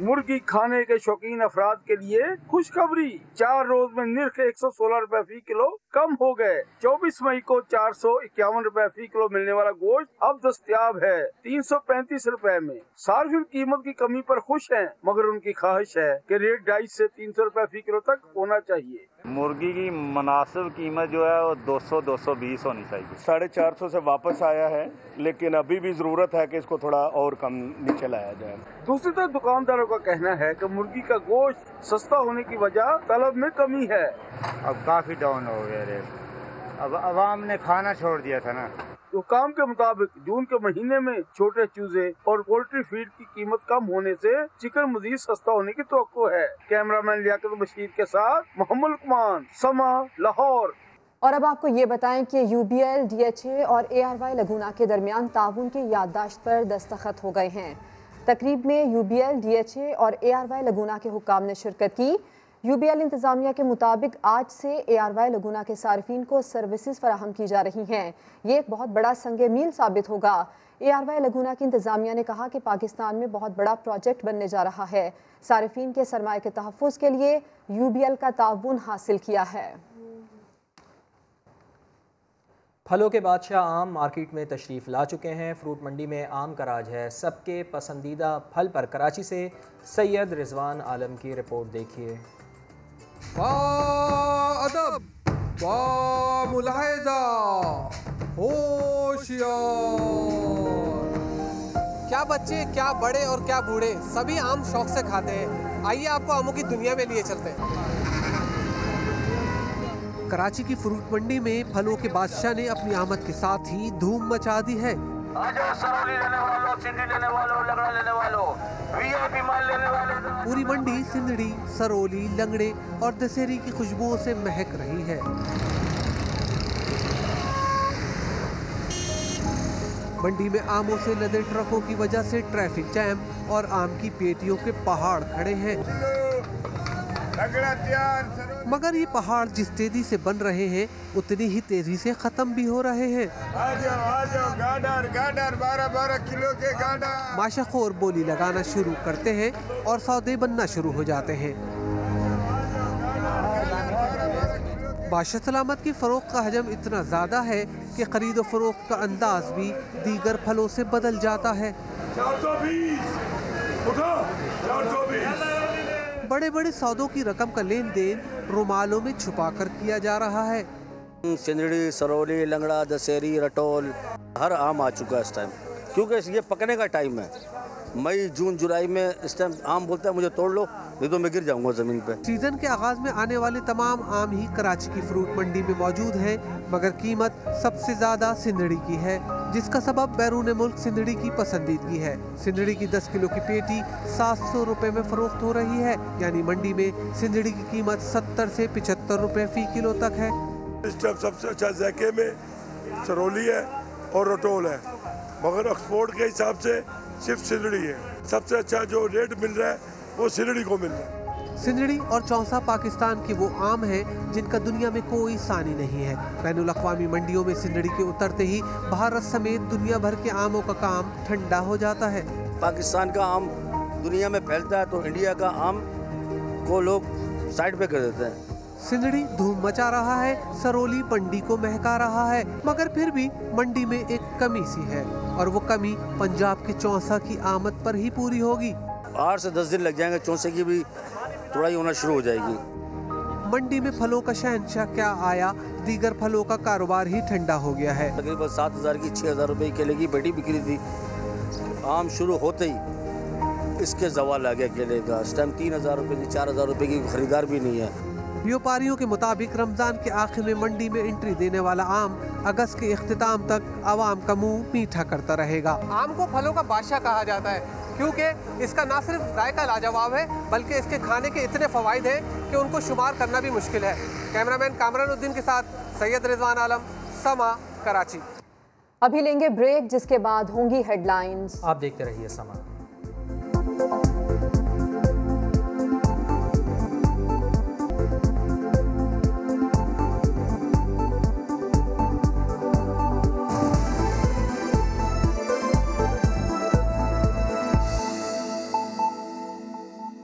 मुर्गी खाने के शौकीन अफराद के लिए खुशखबरी, 4 रोज में निर्ख 116 रुपए फी किलो कम हो गए। 24 मई को 451 रुपए फी किलो मिलने वाला गोश्त अब दस्तयाब है 335 रुपए में। सार्फिन कीमत की कमी पर खुश हैं, मगर उनकी ख्वाहिश है कि रेट 250 से 300 रुपए फी किलो तक होना चाहिए। मुर्गी की मुनासिब कीमत जो है वो 200-220 होनी चाहिए। 450 से वापस आया है, लेकिन अभी भी जरूरत है कि इसको थोड़ा और कम नीचे लाया जाए। दूसरी तरफ दुकानदारों का कहना है कि मुर्गी का गोश्त सस्ता होने की वजह तलब में कमी है। अब काफी डाउन हो गया रेट, अब अवाम ने खाना छोड़ दिया था ना। हुकाम के मुताबिक जून के महीने में छोटे चूजे और पोल्ट्री फीड की कीमत कम होने से चिकन मजीद सस्ता होने की तवक्को है। कैमरामैन लियाकत बशीर के साथ मोहम्मद लुकमान, समा, लाहौर। और अब आपको ये बताएं कि UBL, DHA और ARY लगूना के दरमियान ताउन की याददाश्त पर दस्तखत हो गए हैं। तकरीब में UBL, DHA और ARY लगूना के हुक्काम ने शिरकत की। UBL इंतज़ामिया के मुताबिक आज से ARY लगूना के सार्फिन को सर्विसेज फराहम की जा रही हैं। ये एक बहुत बड़ा संगे मील साबित होगा। ARY लगूना की इंतज़ामिया ने कहा कि पाकिस्तान में बहुत बड़ा प्रोजेक्ट बनने जा रहा है। सार्फिन के सरमाए के तहफ़्फ़ुज़ के लिए UBL का ताउन हासिल किया है। फलों के बादशाह आम मार्केट में तशरीफ़ ला चुके हैं। फ्रूट मंडी में आम का राज है। सबके पसंदीदा फल पर कराची से सैयद रिजवान आलम की रिपोर्ट देखिए। अदब, मुलाहिजा, होशियार। क्या बच्चे, क्या बड़े और क्या बूढ़े, सभी आम शौक से खाते हैं। आइए आपको आमों की दुनिया में लिए चलते हैं। कराची की फ्रूट मंडी में फलों के बादशाह ने अपनी आमद के साथ ही धूम मचा दी है। सरोली लेने वालों, सिंधी लेने वालों, लंगड़ा लेने वालों, VIP माल लेने वाले। पूरी मंडी सिंधड़ी, सरोली, लंगड़े और दशहरी की खुशबुओं से महक रही है। मंडी में आमों से लदे ट्रकों की वजह से ट्रैफिक जैम और आम की पेटियों के पहाड़ खड़े हैं। मगर ये पहाड़ जिस तेजी से बन रहे हैं उतनी ही तेजी से खत्म भी हो रहे हैं। गाडर 12-12 किलो के गाडर। माशाखोर बोली लगाना शुरू करते हैं और सौदे बनना शुरू हो जाते हैं। बादशाह सलामत की फरोख्त का हजम इतना ज़्यादा है कि खरीद और फरोख्त का अंदाज भी दीगर फलों से बदल जाता है। 420 बड़े बड़े सौदों की रकम का लेन देन रुमालों में छुपा कर किया जा रहा है। सिंधड़ी, सरोली, लंगड़ा, दशहरी, रटोल, हर आम आ चुका है इस टाइम, क्योंकि ये पकने का टाइम है। मई, जून, जुलाई में इस टाइम आम बोलता है मुझे तोड़ लो, नहीं तो मैं गिर जाऊंगा जमीन पे। सीजन के आगाज में आने वाले तमाम आम ही कराची की फ्रूट मंडी में मौजूद हैं, मगर कीमत सबसे ज्यादा सिंधड़ी की है, जिसका सबब बैरून मुल्क सिंधड़ी की पसंदीदगी है। सिंधड़ी की 10 किलो की पेटी 700 रुपए में फरोख्त हो रही है, यानी मंडी में सिंधड़ी की कीमत 70 से 75 रुपए फी किलो तक है। इस टाइम सबसे अच्छा ज़ायके में सरोली है और रटोल है, मगर एक्सपोर्ट के हिसाब से सिर्फ सिंधड़ी है। सबसे अच्छा जो रेट मिल रहा है वो सिंधड़ी को मिल रहा है। सिंधड़ी और चौसा पाकिस्तान की वो आम है जिनका दुनिया में कोई सानी नहीं है। बैनुल अक़वामी मंडियों में सिंधड़ी के उतरते ही भारत समेत दुनिया भर के आमों का काम ठंडा हो जाता है। पाकिस्तान का आम दुनिया में फैलता है तो इंडिया का आम को लोग साइड पे कर देते हैं। सिंधड़ी धूम मचा रहा है, सरोली मंडी को महका रहा है, मगर फिर भी मंडी में एक कमी सी है और वो कमी पंजाब के चौसा की आमद पर ही पूरी होगी। 8 से 10 दिन लग जाएंगे, चौसे की भी तुड़ाई होना शुरू हो जाएगी। मंडी में फलों का शहंशाह क्या आया, दीगर फलों का कारोबार ही ठंडा हो गया है। तकरीबन 7,000 की 6,000 रुपए की केले की पेटी बिक्री थी। आम शुरू होते ही इसके जवाल आ गया केले का। इस टाइम 3,000 रुपए की 4,000 रुपए की खरीदार भी नहीं है। व्यापारियों के मुताबिक रमजान के आखिर में मंडी में एंट्री देने वाला आम अगस्त के इख्तिताम तक आवाम का मुंह मीठा करता रहेगा। आम को फलों का बादशाह कहा जाता है क्योंकि इसका न सिर्फ जायका लाजवाब है बल्कि इसके खाने के इतने फवाइद हैं कि उनको शुमार करना भी मुश्किल है। कैमरामैन कामरानुद्दीन के साथ सैयद रिजवान आलम, समा, कराची। अभी लेंगे ब्रेक जिसके बाद होंगी हेडलाइंस। आप देखते रहिए समा।